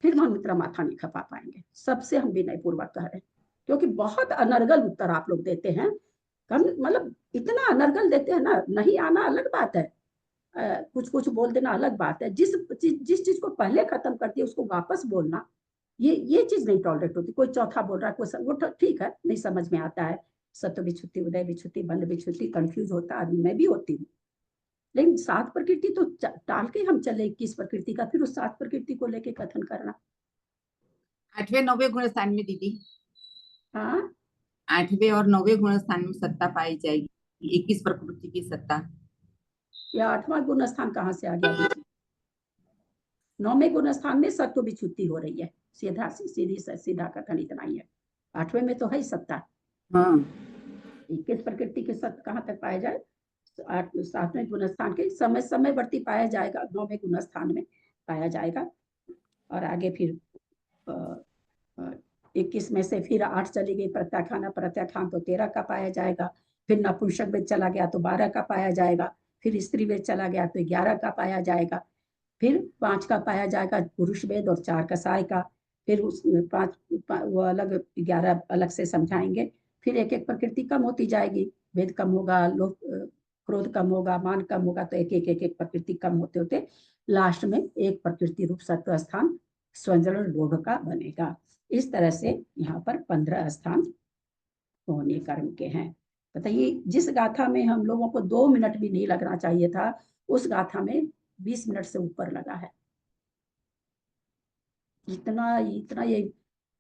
फिर हम इतना माथा नहीं खपा पाएंगे। सबसे हम विनय पूर्वक कह रहे हैं, क्योंकि बहुत अनर्गल उत्तर आप लोग देते हैं। कम मतलब इतना अनर्गल देते हैं ना, नहीं आना अलग बात है, कुछ कुछ बोल देना अलग बात है। जिस चीज को पहले खत्म करती है उसको वापस बोलना, ये चीज नहीं टॉलरेट होती। कोई चौथा बोल रहा है, कोई वो ठीक है, नहीं समझ में आता है। सत्व विच्छुत्ति, उदय विच्छुत्ति, बंध विच्छुत्ति, कंफ्यूज होता आदमी, मैं भी होती हूँ। लेकिन 7 प्रकृति तो टाल के हम चले 21 प्रकृति का, फिर उस 7 प्रकृति को लेके कथन करना। 8वें 9वें गुण स्थान में दीदी, हाँ 8वें और 9वें गुण स्थान में सत्ता पाई जाएगी, 21 प्रकृति की सत्ता। या 8वां गुण स्थान कहाँ से आ गया? 9वें गुण स्थान में सत्व विच्छुत्ति हो रही है। सीधा कथन इतना ही है। 8वें में तो है ही सत्ता। हाँ 21 प्रकृति के सत्य कहाँ तक पाया जाए? 7वें गुण स्थान के समय वर्ती पाया जाएगा, 9वें गुण स्थान में पाया जाएगा। और आगे फिर 21 में से फिर 8 चली गई, प्रत्याख्यान तो 13 का पाया जाएगा। फिर नपुंसक वेद चला गया तो 12 का पाया जाएगा। फिर स्त्री वेद चला गया तो 11 का पाया जाएगा। फिर 5 का पाया जाएगा पुरुष वेद और 4 कसाय का। फिर उस 5 वो अलग 11 अलग से समझाएंगे। फिर एक एक प्रकृति कम होती जाएगी, वेद कम होगा, लोभ क्रोध कम होगा, मान कम होगा, तो एक एक प्रकृति कम होते होते लास्ट में एक प्रकृति रूप सत्व स्थान स्वजन लोभ का बनेगा। इस तरह से यहाँ पर 15 स्थान होने कर्म के हैं। बताइए, जिस गाथा में हम लोगों को 2 मिनट भी नहीं लगना चाहिए था, उस गाथा में 20 मिनट से ऊपर लगा है। इतना ये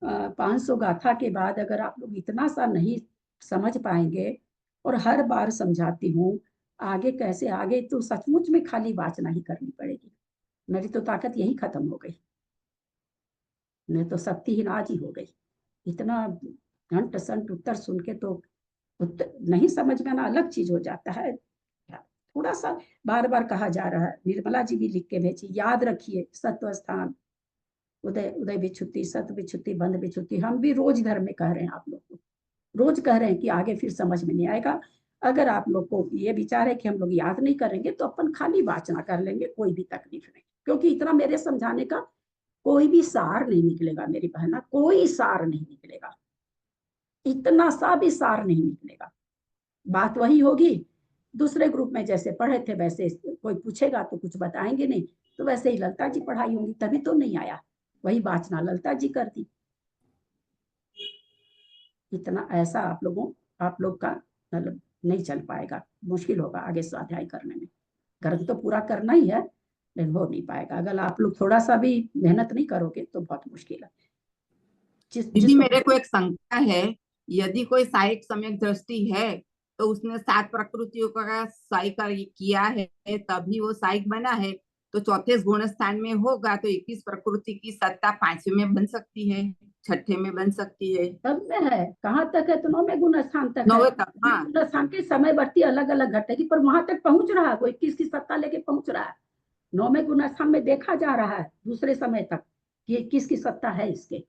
500 गाथा के बाद अगर आप लोग इतना सा नहीं समझ पाएंगे, और हर बार समझाती हूँ, आगे कैसे आगे तो सचमुच में खाली वाचना ही करनी पड़ेगी। मेरी तो ताकत यही खत्म हो गई, मैं तो शक्तिहीन आज ही हो गई। इतना घंट संट उत्तर सुन के तो नहीं समझ में आना अलग चीज हो जाता है। थोड़ा सा बार बार कहा जा रहा है, निर्मला जी भी लिख के भेजी, याद रखिए सत्व स्थान, उदय विच्छुत्ति, सत्व विच्छुत्ति, बंध विच्छुत्ति। हम भी रोज घर में कह रहे हैं, आप लोग को रोज कह रहे हैं कि आगे फिर समझ में नहीं आएगा। अगर आप लोग को ये विचार है कि हम लोग याद नहीं करेंगे तो अपन खाली वाचना कर लेंगे, कोई भी तकलीफ नहीं। क्योंकि इतना मेरे समझाने का कोई भी सार नहीं निकलेगा मेरी बहना, कोई सार नहीं निकलेगा, इतना सा भी सार नहीं निकलेगा। बात वही होगी, दूसरे ग्रुप में जैसे पढ़े थे वैसे कोई पूछेगा तो कुछ बताएंगे नहीं, तो वैसे ही ललिता जी पढ़ाई होंगी, तभी तो नहीं आया। वही वाचना ललिता जी कर दी। इतना ऐसा आप लोग का मतलब नहीं चल पाएगा, मुश्किल होगा आगे स्वाध्याय करने में। गर्म तो पूरा करना ही है, लेकिन हो नहीं पाएगा अगर आप लोग थोड़ा सा भी मेहनत नहीं करोगे तो बहुत मुश्किल है। दीदी मेरे को एक शंका है, यदि कोई साइक सम्यक दृष्टि है तो उसने 7 प्रकृतियों का साइक किया है, तभी वो साइक बना है, तो चौथे गुण स्थान में होगा तो 21 प्रकृति की सत्ता 5वें में बन सकती है, 6ठे में बन सकती है। सब में है, कहाँ तक है? तो 9वें गुण स्थान तक 9वें है। तक, हाँ। गुण स्थान के समय वर्ती अलग अलग घटेगी, पर वहां तक पहुंच रहा है, वो 21 की सत्ता लेके पहुंच रहा है। 9वें गुण स्थान में देखा जा रहा है दूसरे समय तक कि 21 की सत्ता है इसके,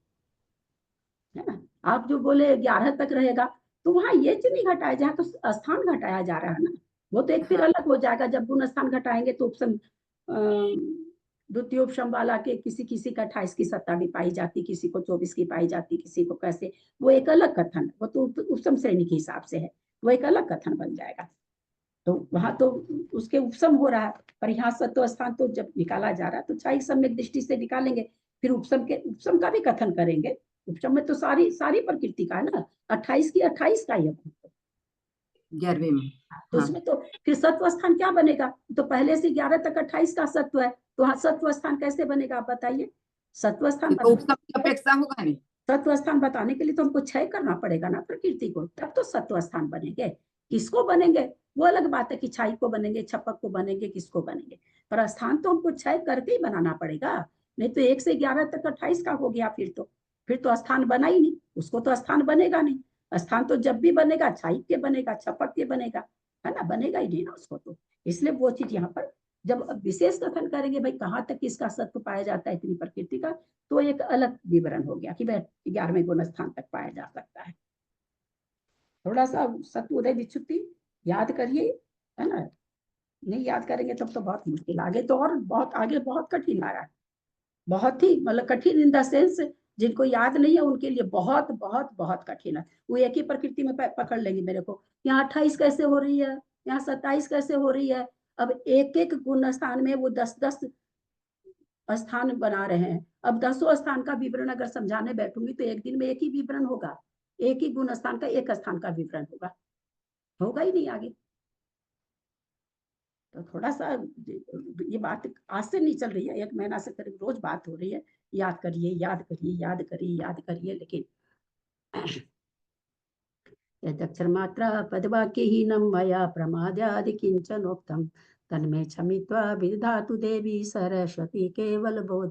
है ना। आप जो बोले 11 तक रहेगा, तो वहां ये चीज नहीं घटाया, जहाँ तो स्थान घटाया जा रहा है ना, वो तो एक फिर अलग हो जाएगा। जब गुण स्थान घटाएंगे तो उपसम द्वितीय उपशम वाला के किसी का 28 की सत्ता भी पाई जाती, किसी को 24 की पाई जाती, किसी को कैसे, वो एक अलग कथन है, वो तो उपसम श्रेणी के हिसाब से है, वो एक अलग कथन बन जाएगा। तो वहां तो उसके उपसम हो रहा है, पर यहाँ सत्व स्थान तो जब निकाला जा रहा है तो छाई सम्यक दृष्टि से निकालेंगे, फिर उपसम का भी कथन करेंगे। उपसम में तो सारी प्रकृति का है ना, 28 की 28 का ही है 11वें में, तो उसमें तो फिर सत्व स्थान क्या बनेगा? तो पहले से 11 तक 28 का सत्व है, तो हाँ सत्व स्थान कैसे बनेगा आप बताइए? सत्व स्थान तो उपसम की अपेक्षा होगा नहीं, सत्व स्थान बताने के लिए तो हमको क्षय करना पड़ेगा ना प्रकृति को, तब तो सत्व स्थान बनेंगे। किसको बनेंगे वो अलग बात है कि छाई को बनेंगे, छपक को बनेंगे, किसको बनेंगे, पर स्थान तो हमको क्षय करके ही बनाना पड़ेगा। नहीं तो 1 से 11 तक 28 का हो गया, फिर तो स्थान बना ही नहीं, उसको तो स्थान बनेगा नहीं। स्थान तो जब भी बनेगा छाई के बनेगा, छपक के बनेगा, है ना, बनेगा ही नहीं ना उसको तो। इसलिए वो चीज यहाँ पर जब विशेष कथन करेंगे भाई कहाँ तक इसका सत्व पाया जाता है इतनी प्रकृति का, तो एक अलग विवरण हो गया कि वह 11वें गुण स्थान तक पाया जा सकता है। थोड़ा सा सत्व उदय विच्युति याद करिए, है ना, नहीं याद करेंगे तब तो बहुत मुश्किल, आगे तो और बहुत आगे बहुत कठिन आ रहा है, बहुत ही मतलब कठिन इन द सेंस जिनको याद नहीं है उनके लिए बहुत बहुत बहुत कठिन है। वो एक ही प्रकृति में पकड़ लेंगे मेरे को, यहाँ 28 कैसे हो रही है, यहाँ 27 कैसे हो रही है। अब एक एक गुण स्थान में वो 10-10 स्थान बना रहे हैं। अब 10 स्थान का विवरण अगर समझाने बैठूंगी तो एक दिन में एक ही विवरण होगा, एक ही गुण स्थान का एक स्थान का विवरण होगा ही नहीं आगे। तो थोड़ा सा ये बात आज से नहीं चल रही है, 1 महीना से करीब रोज बात हो रही है, याद करिए याद करिए याद करिए याद करिए। लेकिन यदक्षर मात्रा पदवाक्यहीनं मया प्रमाद्यादि किंचनोक्तम तन्मे क्षमित्वा विदधातु देवी सरस्वती केवल बोध।